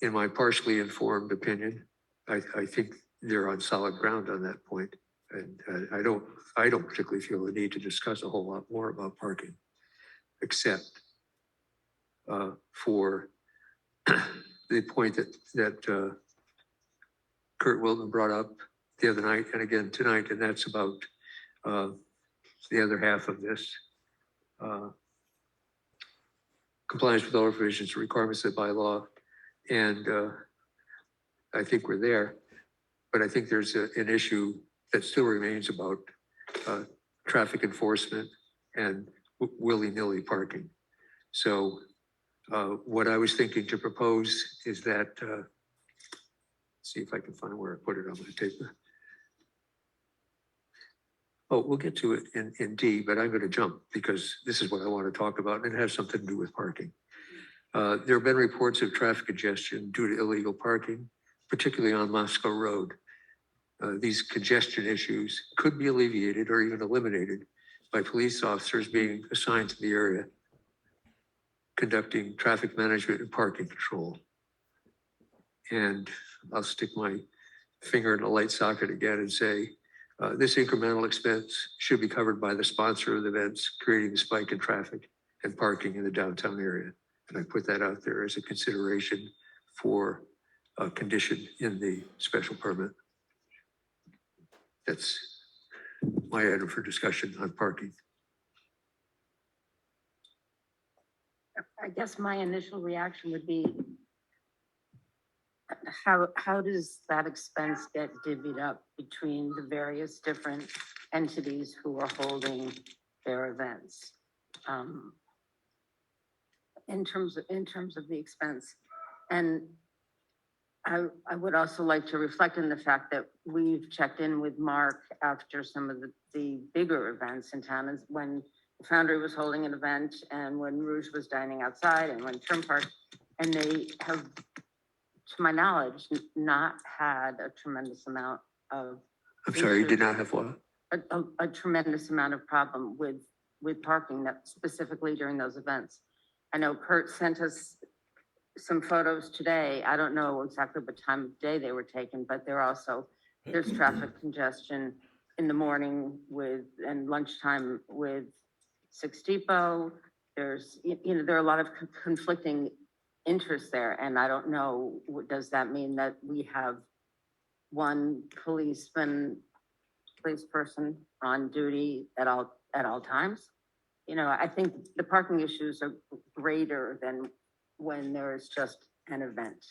in my partially informed opinion, I think they're on solid ground on that point. And I don't particularly feel the need to discuss a whole lot more about parking, except for the point that Kurt Wilton brought up the other night and again tonight, and that's about the other half of this. Compliance with all provisions and requirements of the bylaw. And I think we're there, but I think there's an issue that still remains about traffic enforcement and willy-nilly parking. So what I was thinking to propose is that, see if I can find where I put it on my paper. Oh, we'll get to it in D, but I'm going to jump because this is what I want to talk about and it has something to do with parking. There have been reports of traffic congestion due to illegal parking, particularly on Moscow Road. These congestion issues could be alleviated or even eliminated by police officers being assigned to the area, conducting traffic management and parking control. And I'll stick my finger in the light socket again and say, this incremental expense should be covered by the sponsor of the events, creating the spike in traffic and parking in the downtown area. And I put that out there as a consideration for a condition in the special permit. That's my item for discussion on parking. I guess my initial reaction would be, how does that expense get divvied up between the various different entities who are holding their events? In terms of the expense. And I would also like to reflect on the fact that we've checked in with Mark after some of the bigger events in town, is when the Foundry was holding an event and when Rouge was dining outside and when Turnpark, and they have, to my knowledge, not had a tremendous amount of. I'm sorry, you did not have what? A tremendous amount of problem with parking, that specifically during those events. I know Kurt sent us some photos today. I don't know exactly what time of day they were taken, but there's traffic congestion in the morning and lunchtime with Six Depot. There's, there are a lot of conflicting interests there. And I don't know, does that mean that we have one police person on duty at all times? you know, I think the parking issues are greater than when there's just an event.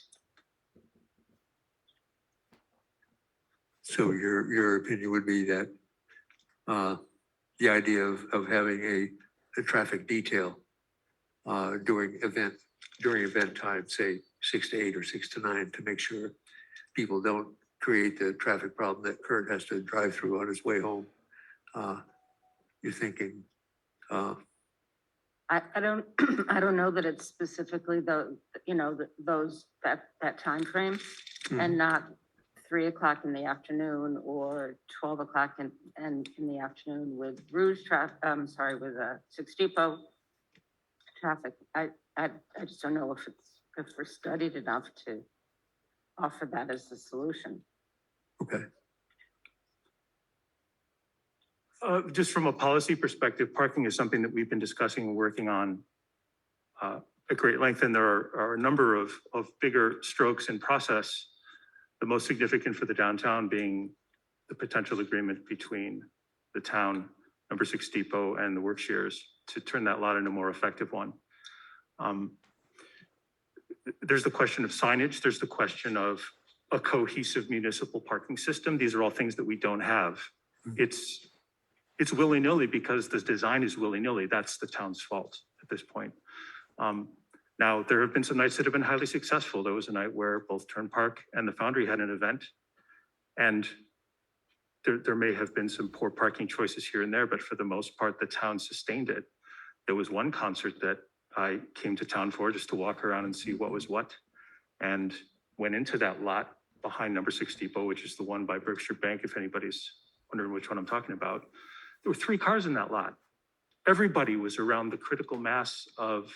So your opinion would be that the idea of having a traffic detail during event time, say 6 to 8 or 6 to 9, to make sure people don't create the traffic problem that Kurt has to drive through on his way home. You're thinking, I don't, I don't know that it's specifically that time frame, and not 3 o'clock in the afternoon or 12 o'clock in the afternoon with with Six Depot traffic. I just don't know if we're studied enough to offer that as a solution. okay, Just from a policy perspective, parking is something that we've been discussing and working on at great length, and there are a number of bigger strokes in process. The most significant for the downtown being the potential agreement between the town, number 6 Depot, and the work shares to turn that lot into a more effective one. There's the question of signage. There's the question of a cohesive municipal parking system. These are all things that we don't have. It's willy-nilly because the design is willy-nilly. That's the town's fault at this point. Now, there have been some nights that have been highly successful. There was a night where both Turnpark and the Foundry had an event, and there may have been some poor parking choices here and there, but for the most part, the town sustained it. There was one concert that I came to town for just to walk around and see what was what, and went into that lot behind number 6 Depot, which is the one by Berkshire Bank, if anybody's wondering which one I'm talking about. There were 3 cars in that lot. Everybody was around the critical mass of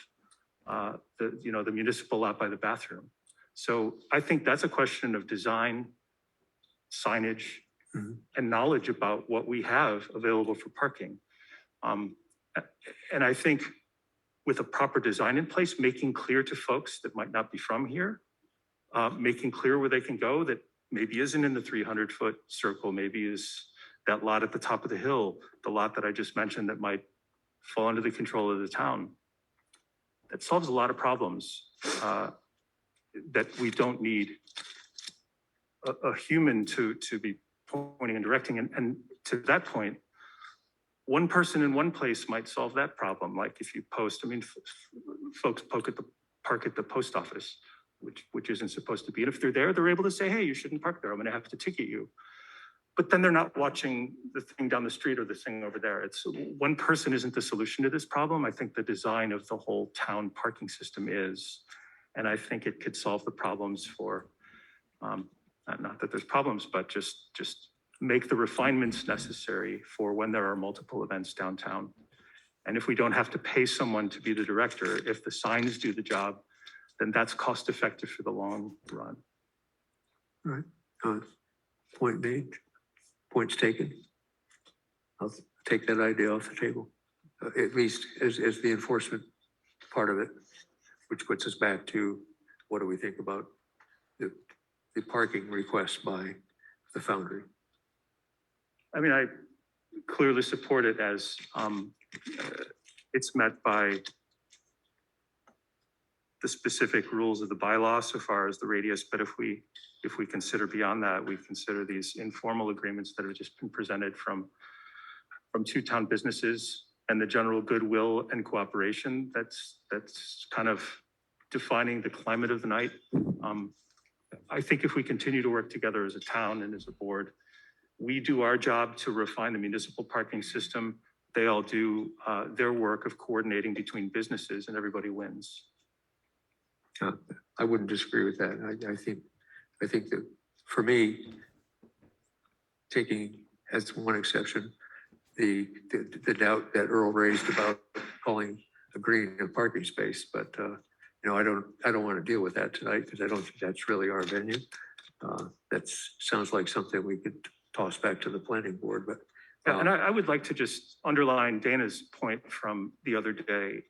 the municipal lot by the bathroom. So I think that's a question of design, signage, and knowledge about what we have available for parking. And I think with a proper design in place, making clear to folks that might not be from here, making clear where they can go that maybe isn't in the 300-foot circle, maybe is that lot at the top of the hill, the lot that I just mentioned that might fall under the control of the town. That solves a lot of problems that we don't need a human to be pointing and directing. And to that point, one person in one place might solve that problem. Like if you post, folks park at the post office, which isn't supposed to be. And if they're there, they're able to say, hey, you shouldn't park there. I'm gonna have to ticket you. But then they're not watching the thing down the street or the thing over there. It's one person isn't the solution to this problem. I think the design of the whole town parking system is, and I think it could solve the problems for, not that there's problems, but just make the refinements necessary for when there are multiple events downtown. And if we don't have to pay someone to be the director, if the signs do the job, then that's cost effective for the long run. all right. Point made, points taken. I'll take that idea off the table, at least as the enforcement part of it, which puts us back to what do we think about the parking request by the Foundry? I mean, I clearly support it as it's met by the specific rules of the bylaw so far as the radius. But if we consider beyond that, we consider these informal agreements that have just been presented from 2 town businesses and the general goodwill and cooperation that's kind of defining the climate of the night. I think if we continue to work together as a town and as a board, we do our job to refine the municipal parking system. They all do their work of coordinating between businesses, and everybody wins. I wouldn't disagree with that. I think that for me, taking as one exception, the doubt that Earl raised about calling a green a parking space, but I don't want to deal with that tonight because I don't think that's really our venue. That sounds like something we could toss back to the planning board, but. Yeah, and I would like to just underline Dana's point from the other day.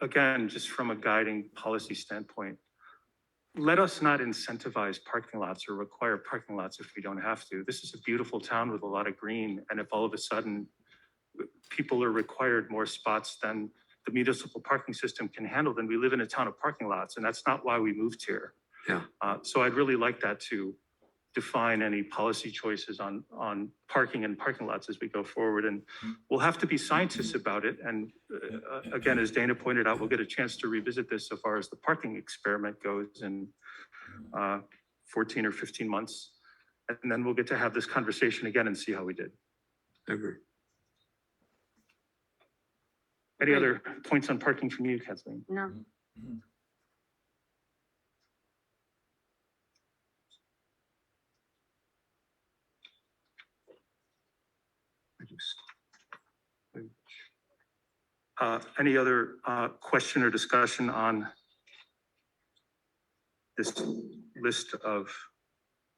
Again, just from a guiding policy standpoint, let us not incentivize parking lots or require parking lots if we don't have to. This is a beautiful town with a lot of green. And if all of a sudden people are required more spots than the municipal parking system can handle, then we live in a town of parking lots, and that's not why we moved here. Yeah. So I'd really like that to define any policy choices on parking and parking lots as we go forward. And we'll have to be scientists about it. And again, as Dana pointed out, we'll get a chance to revisit this so far as the parking experiment goes in 14 or 15 months. And then we'll get to have this conversation again and see how we did. I agree. Any other points on parking from you, Kathleen? No, Any other question or discussion on this list of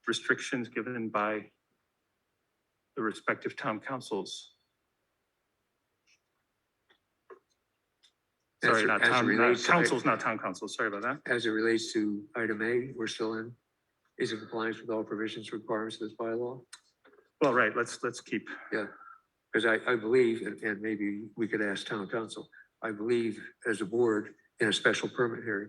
restrictions given by the respective town councils? Sorry, not As it town, relates to- councils, not town councils. Sorry about that. As it relates to item A, we're still in, is in compliance with all provisions, requirements of this bylaw? Well, right, let's keep, Because I believe, and maybe we could ask town council, I believe as a board in a special permit hearing,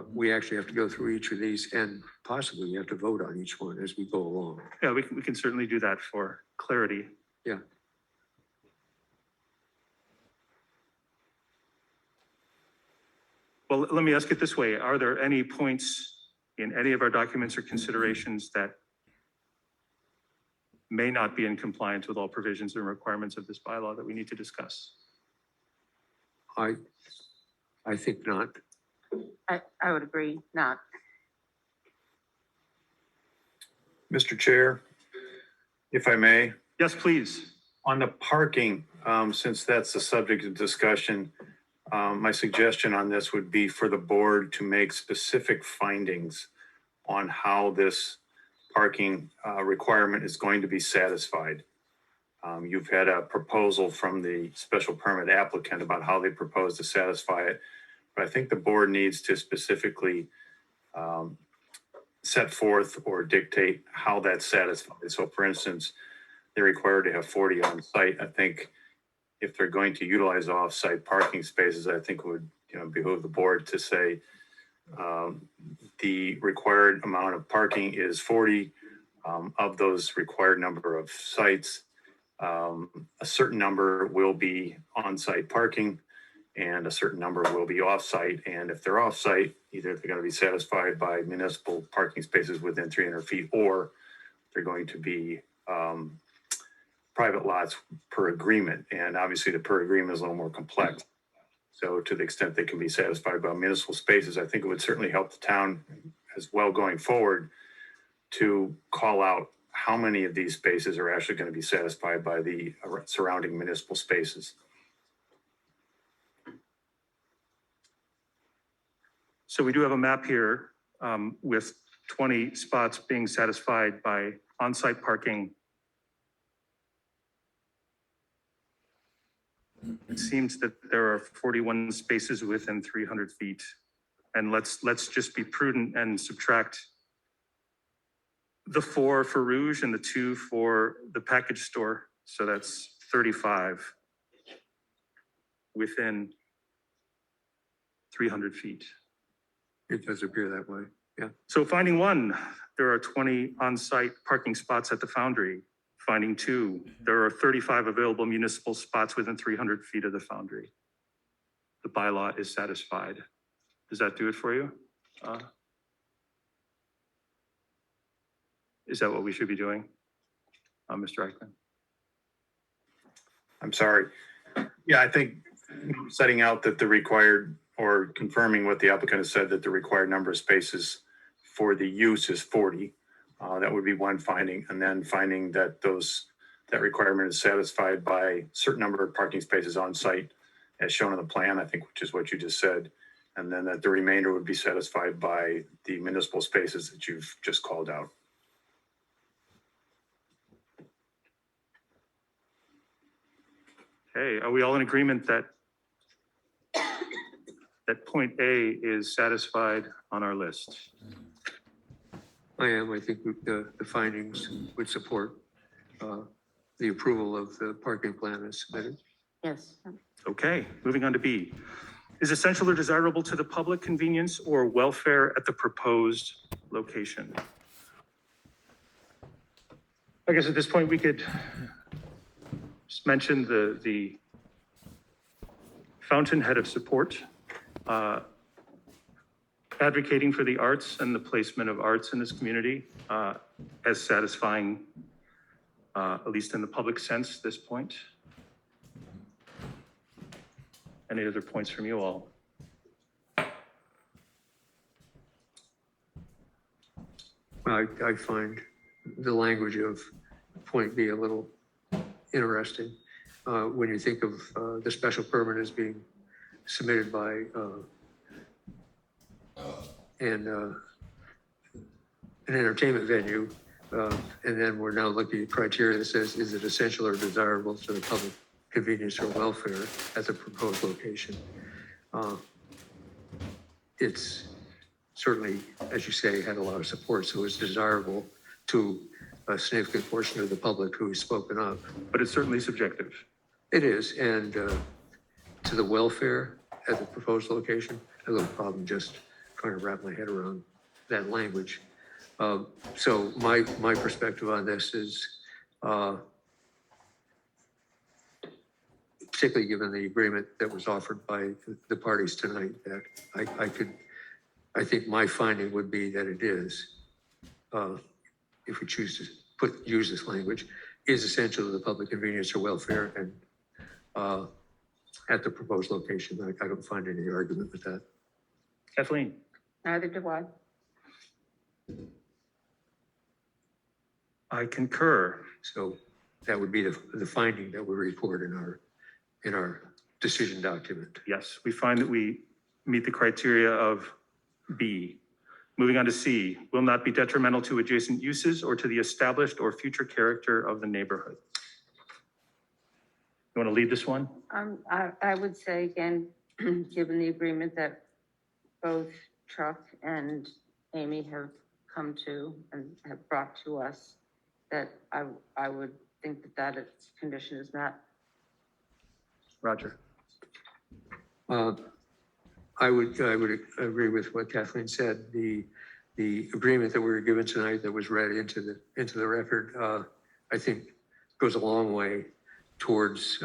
we actually have to go through each of these and possibly we have to vote on each one as we go along. yeah, we can certainly do that for clarity. Yeah. Well, let me ask it this way. Are there any points in any of our documents or considerations that may not be in compliance with all provisions and requirements of this bylaw that we need to discuss? I think not. I would agree, not. Mr. Chair, if I may, Yes, please. on the parking, since that's the subject of discussion, my suggestion on this would be for the board to make specific findings on how this parking requirement is going to be satisfied. You've had a proposal from the special permit applicant about how they propose to satisfy it. But I think the board needs to specifically set forth or dictate how that's satisfied. So for instance, they're required to have 40 on site. I think if they're going to utilize off-site parking spaces, I think it would behoove the board to say the required amount of parking is 40. Of those required number of sites, a certain number will be on-site parking and a certain number will be off-site. And if they're off-site, either they're going to be satisfied by municipal parking spaces within 300 feet, or they're going to be private lots per agreement. And obviously the per agreement is a little more complex. So to the extent they can be satisfied by municipal spaces, I think it would certainly help the town as well going forward to call out how many of these spaces are actually going to be satisfied by the surrounding municipal spaces. So we do have a map here with 20 spots being satisfied by on-site parking. It seems that there are 41 spaces within 300 feet. And let's just be prudent and subtract the 4 for Rouge and the 2 for the package store. So that's 35 within 300 feet. It does appear that way. Yeah. So finding 1, there are 20 on-site parking spots at the Foundry. Finding 2, there are 35 available municipal spots within 300 feet of the Foundry. The bylaw is satisfied. Does that do it for you? Is that what we should be doing, Mr. Eichmann? I'm sorry. Yeah, I think setting out that the required, or confirming what the applicant has said, that the required number of spaces for the use is 40. That would be one finding. And then finding that that requirement is satisfied by a certain number of parking spaces on site as shown on the plan, I think, which is what you just said. And then that the remainder would be satisfied by the municipal spaces that you've just called out. Okay, are we all in agreement that point A is satisfied on our list? I am. I think the findings would support the approval of the parking plan as submitted. Yes. Okay, moving on to B. Is essential or desirable to the public convenience or welfare at the proposed location? I guess at this point, we could just mention the fountainhead of support, advocating for the arts and the placement of arts in this community as satisfying, at least in the public sense, this point. Any other points from you all? I find the language of point B a little interesting. When you think of the special permit as being submitted by an entertainment venue, and then we're now looking at criteria that says, is it essential or desirable to the public convenience or welfare at the proposed location? It's certainly, as you say, had a lot of support, so it's desirable to a significant portion of the public who's spoken up. But it's certainly subjective. It is, and to the welfare at the proposed location, I have a little problem just trying to wrap my head around that language. So my perspective on this is, particularly given the agreement that was offered by the parties tonight, that I think my finding would be that it is, if we choose to use this language, is essential to the public convenience or welfare and at the proposed location. I don't find any argument with that. Kathleen? Neither do I. I concur. So that would be the finding that we report in our decision document. Yes, we find that we meet the criteria of B. Moving on to C, will not be detrimental to adjacent uses or to the established or future character of the neighborhood. You want to lead this one? I would say again, given the agreement that both Chuck and Amy have come to and have brought to us, that I would think that its condition is met. Roger. I would agree with what Kathleen said. The agreement that we were given tonight that was read into the record, I think goes a long way towards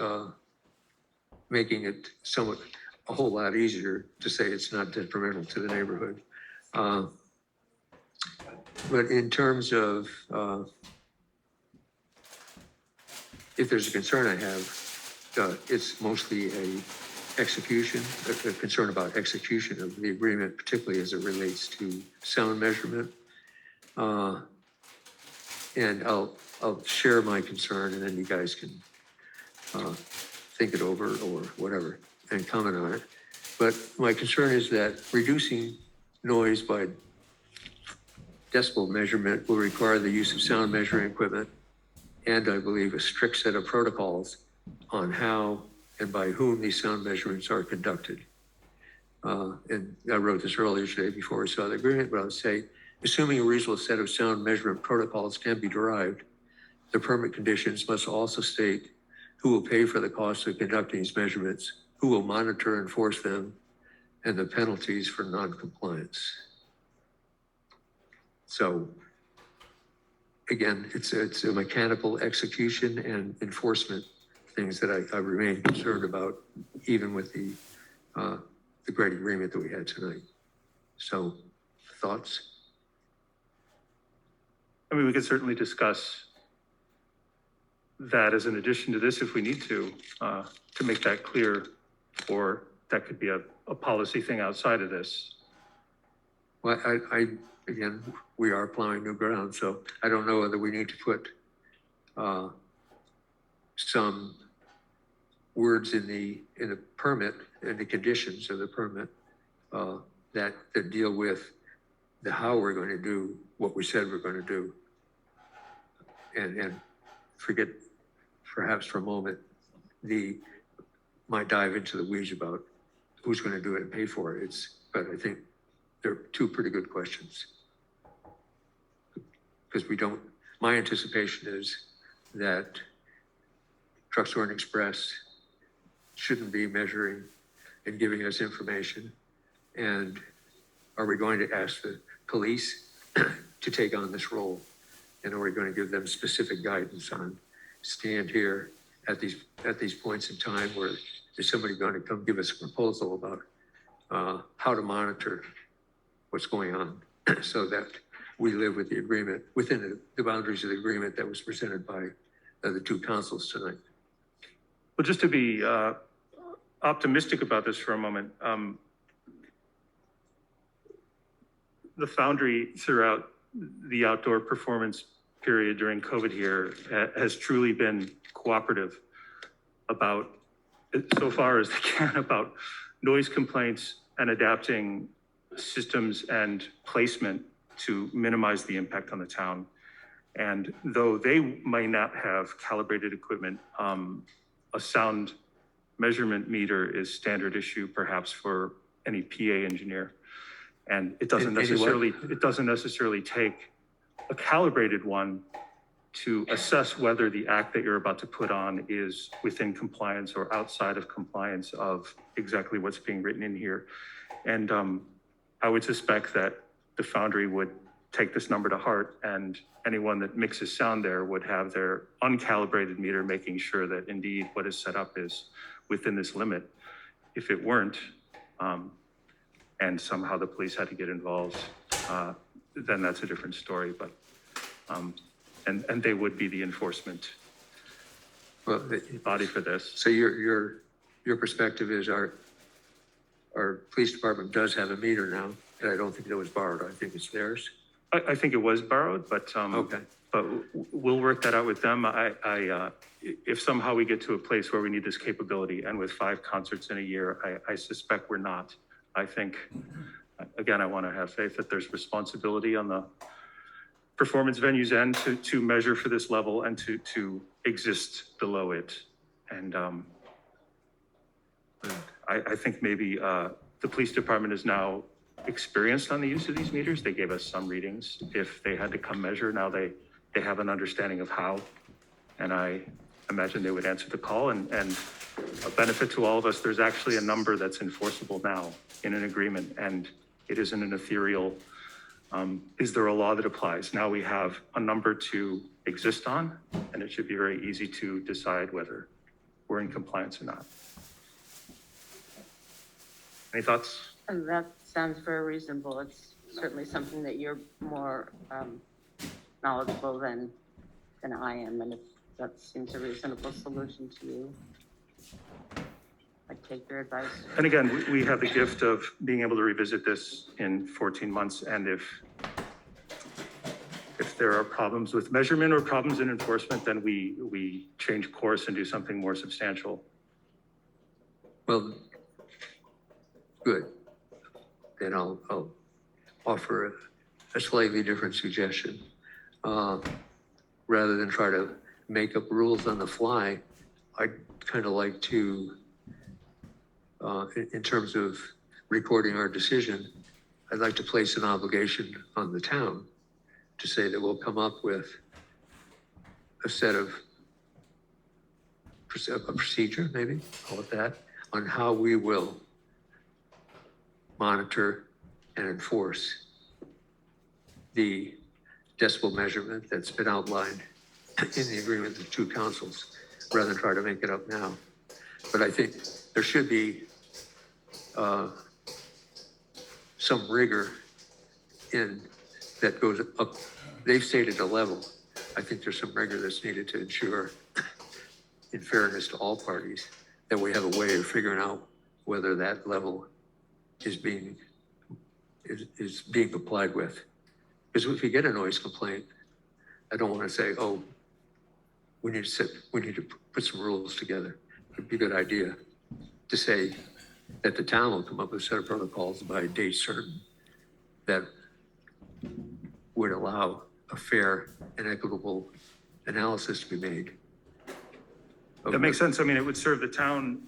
making it a whole lot easier to say it's not detrimental to the neighborhood. But in terms of if there's a concern I have, it's mostly a concern about execution of the agreement, particularly as it relates to sound measurement. And I'll share my concern, and then you guys can think it over or whatever and comment on it. But my concern is that reducing noise by decibel measurement will require the use of sound measuring equipment, and I believe a strict set of protocols on how and by whom these sound measurements are conducted. And I wrote this earlier today before I saw the agreement, but I would say, assuming a reasonable set of sound measurement protocols can be derived, the permit conditions must also state who will pay for the cost of conducting these measurements, who will monitor and enforce them, and the penalties for non-compliance. So again, it's a mechanical execution and enforcement things that I remain concerned about, even with the great agreement that we had tonight. So, thoughts? I mean, we could certainly discuss that as an addition to this if we need to make that clear, or that could be a policy thing outside of this. Well, again, we are plowing new ground, so I don't know whether we need to put some words in the permit and the conditions of the permit that deal with the how we're going to do what we said we're going to do, and forget perhaps for a moment might dive into the weeds about who's going to do it and pay for it. But I think they're two pretty good questions, because my anticipation is that Truxton Express shouldn't be measuring and giving us information? And are we going to ask the police to take on this role? And are we going to give them specific guidance on stand here at these points in time where is somebody going to come give us a proposal about how to monitor what's going on so that we live with the agreement, within the boundaries of the agreement that was presented by the two councils tonight? Well, just to be optimistic about this for a moment, the Foundry throughout the outdoor performance period during COVID here has truly been cooperative about, so far as they can, about noise complaints and adapting systems and placement to minimize the impact on the town. And though they might not have calibrated equipment, a sound measurement meter is standard issue perhaps for any PA engineer. And it doesn't necessarily take a calibrated one to assess whether the act that you're about to put on is within compliance or outside of compliance of exactly what's being written in here. And I would suspect that the Foundry would take this number to heart, and anyone that mixes sound there would have their uncalibrated meter making sure that indeed what is set up is within this limit. If it weren't, and somehow the police had to get involved, then that's a different story. But and they would be the enforcement body for this. So your perspective is our police department does have a meter now, and I don't think it was borrowed. I think it's theirs. I think it was borrowed, but Okay. but we'll work that out with them. If somehow we get to a place where we need this capability, and with 5 concerts in a year, I suspect we're not. I think, again, I want to have faith that there's responsibility on the performance venues end to measure for this level and to exist below it. And I think maybe the police department is now experienced on the use of these meters. They gave us some readings. If they had to come measure, now they have an understanding of how. And I imagine they would answer the call. And a benefit to all of us, there's actually a number that's enforceable now in an agreement, and it isn't an ethereal, is there a law that applies? Now we have a number to exist on, and it should be very easy to decide whether we're in compliance or not. Any thoughts? And that sounds very reasonable. It's certainly something that you're more knowledgeable than I am. And if that seems a reasonable solution to you, I'd take your advice. And again, we have the gift of being able to revisit this in 14 months. And if there are problems with measurement or problems in enforcement, then we change course and do something more substantial. Well, good. Then I'll offer a slightly different suggestion. Rather than try to make up rules on the fly, I'd kind of like to, in terms of recording our decision, I'd like to place an obligation on the town to say that we'll come up with a set of a procedure, maybe, call it that, on how we will monitor and enforce the decibel measurement that's been outlined in the agreement of the two councils, rather than try to make it up now. But I think there should be some rigor in that goes up. They've stated a level. I think there's some rigor that's needed to ensure, in fairness to all parties, that we have a way of figuring out whether that level is being complied with. Because if you get a noise complaint, I don't want to say, oh, we need to put some rules together. It'd be a good idea to say that the town will come up with a set of protocols by a date certain that would allow a fair and equitable analysis to be made. That makes sense. I mean, it would serve the town,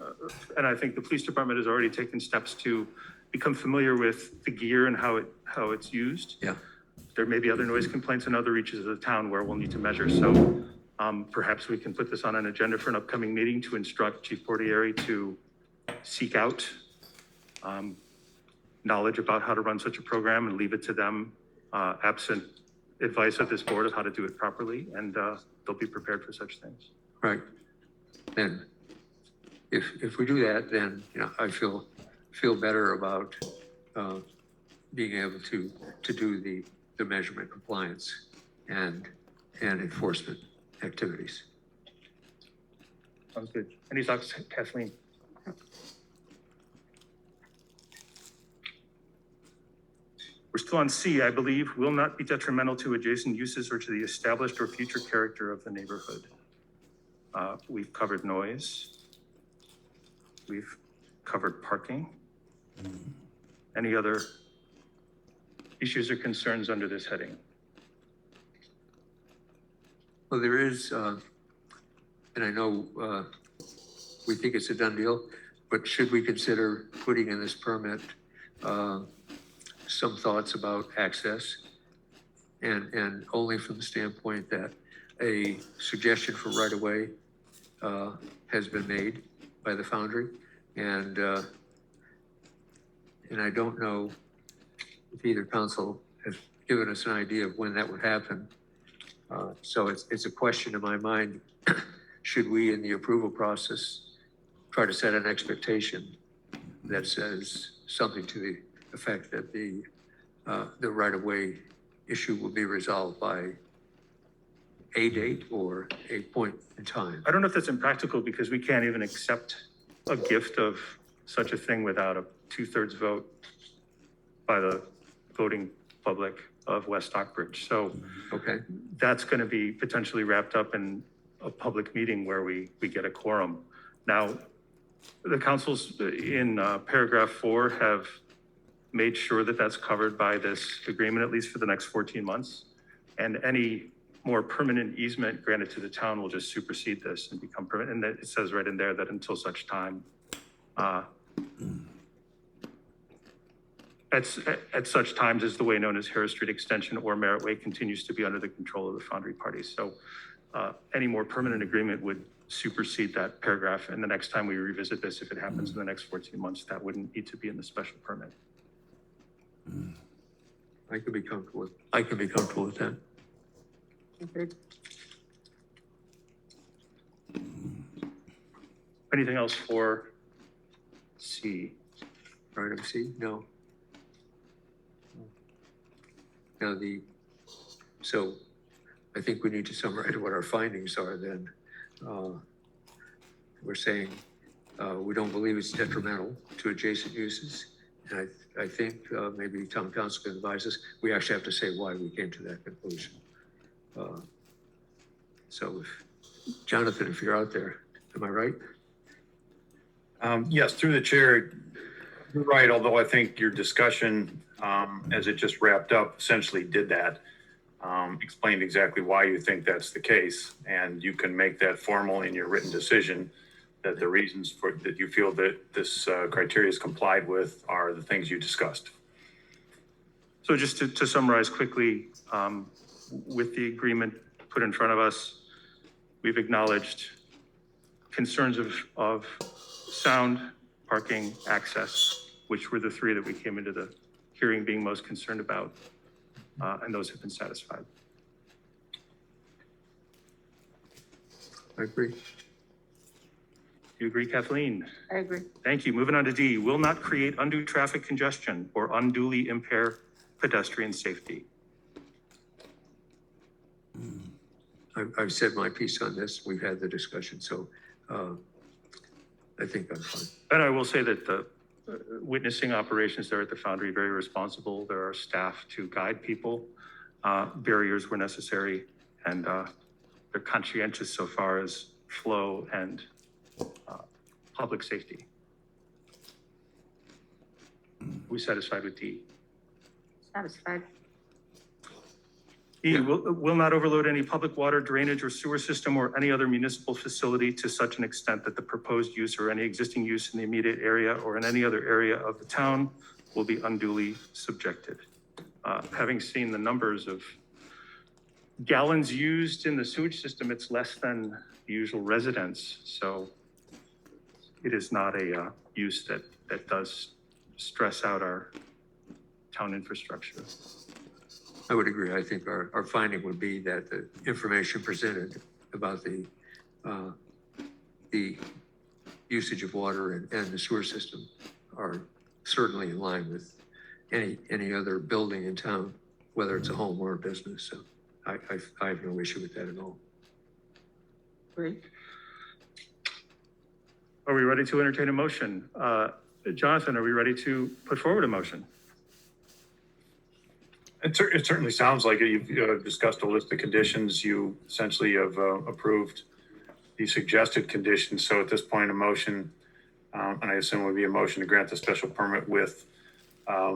and I think the police department has already taken steps to become familiar with the gear and how it's used. Yeah. There may be other noise complaints in other reaches of the town where we'll need to measure. So Perhaps we can put this on an agenda for an upcoming meeting to instruct Chief Portieri to seek out knowledge about how to run such a program and leave it to them, absent advice of this board of how to do it properly, and they'll be prepared for such things. Right. And if we do that, then, I feel better about being able to do the measurement compliance and enforcement activities. Sounds good. Any thoughts, Kathleen? We're still on C, I believe, will not be detrimental to adjacent uses or to the established or future character of the neighborhood. We've covered noise. We've covered parking. Any other issues or concerns under this heading? Well, there is, and I know we think it's a done deal, but should we consider putting in this permit some thoughts about access, and only from the standpoint that a suggestion for right-of-way has been made by the Foundry, and I don't know if either council has given us an idea of when that would happen. So it's a question in my mind, should we in the approval process try to set an expectation that says something to the effect that the right-of-way issue will be resolved by a date or a point in time? I don't know if that's impractical because we can't even accept a gift of such a thing without a 2/3 vote by the voting public of West Stockbridge. So Okay. that's going to be potentially wrapped up in a public meeting where we get a quorum. Now, the councils in paragraph 4 have made sure that that's covered by this agreement, at least for the next 14 months. And any more permanent easement granted to the town will just supersede this and become permanent. And it says right in there that until such time, at such times as the way known as Harris Street Extension or Merritt Way continues to be under the control of the Foundry parties. So any more permanent agreement would supersede that paragraph. And the next time we revisit this, if it happens in the next 14 months, that wouldn't need to be in the special permit. I can be comfortable with that. Agreed. Anything else for C? Right, C? No. Now so I think we need to summarize what our findings are then. We're saying we don't believe it's detrimental to adjacent uses. And I think maybe town council can advise us. We actually have to say why we came to that conclusion. So Jonathan, if you're out there, am I right? Yes, through the chair, you're right, although I think your discussion, as it just wrapped up, essentially did that. Explained exactly why you think that's the case, and you can make that formal in your written decision that the reasons for that you feel that this criteria is complied with are the things you discussed. So just to summarize quickly, with the agreement put in front of us, we've acknowledged concerns of sound, parking, access, which were the 3 that we came into the hearing being most concerned about, and those have been satisfied. I agree. Do you agree, Kathleen? I agree. Thank you. Moving on to D, will not create undue traffic congestion or unduly impair pedestrian safety. I've said my piece on this. We've had the discussion, so I think I'm fine. And I will say that the witnessing operations there at the Foundry, very responsible. There are staff to guide people. Barriers were necessary, and they're conscientious so far as flow and public safety. We satisfied with D? Satisfied. E, will not overload any public water, drainage, or sewer system or any other municipal facility to such an extent that the proposed use or any existing use in the immediate area or in any other area of the town will be unduly subjected. Having seen the numbers of gallons used in the sewage system, it's less than the usual residence. So it is not a use that does stress out our town infrastructure. I would agree. I think our finding would be that the information presented about the usage of water and the sewer system are certainly in line with any other building in town, whether it's a home or a business. So I have no issue with that at all. Great. Are we ready to entertain a motion? Jonathan, are we ready to put forward a motion? It certainly sounds like it. You've discussed a list of conditions. You essentially have approved the suggested conditions. So at this point, a motion, and I assume would be a motion to grant the special permit with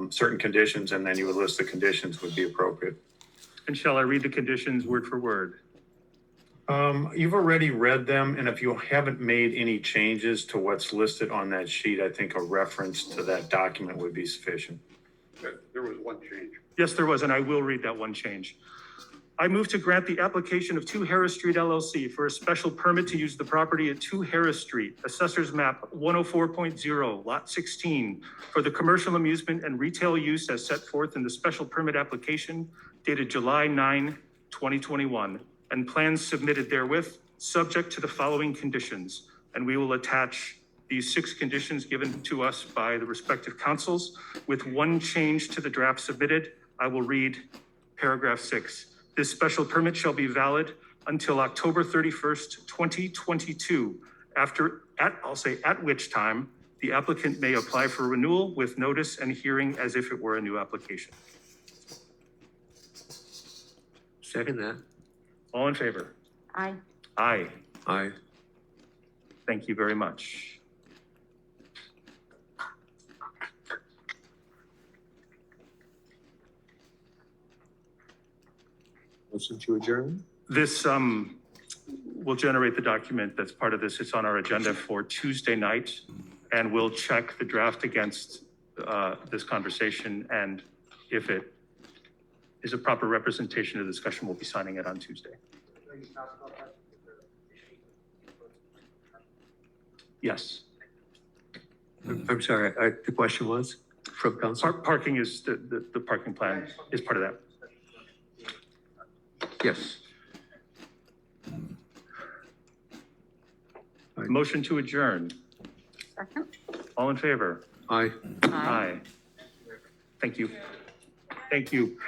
certain conditions, and then you would list the conditions would be appropriate. And shall I read the conditions word for word? You've already read them, and if you haven't made any changes to what's listed on that sheet, I think a reference to that document would be sufficient. There was one change. Yes, there was, and I will read that one change. I move to grant the application of 2 Harris Street LLC for a special permit to use the property at 2 Harris Street, Assessor's Map 104.0, Lot 16, for the commercial amusement and retail use as set forth in the special permit application dated July 9, 2021, and plans submitted therewith, subject to the following conditions. And we will attach these 6 conditions given to us by the respective councils with one change to the draft submitted. I will read paragraph 6. This special permit shall be valid until October 31st, 2022, at which time the applicant may apply for renewal with notice and hearing as if it were a new application. Second that. All in favor? Aye. Aye. Aye. Thank you very much. Motion to adjourn. This will generate the document that's part of this. It's on our agenda for Tuesday night, and we'll check the draft against this conversation. And if it is a proper representation of the discussion, we'll be signing it on Tuesday. Yes. I'm sorry, the question was from council? Parking is the parking plan is part of that. Yes. Motion to adjourn. Second. All in favor? Aye. Aye. Thank you. Thank you.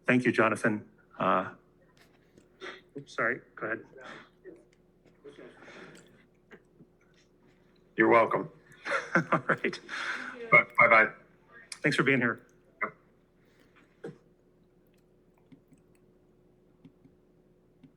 Thank you, Jonathan. Oops, sorry, go ahead. You're welcome. All right. Bye-bye. Thanks for being here.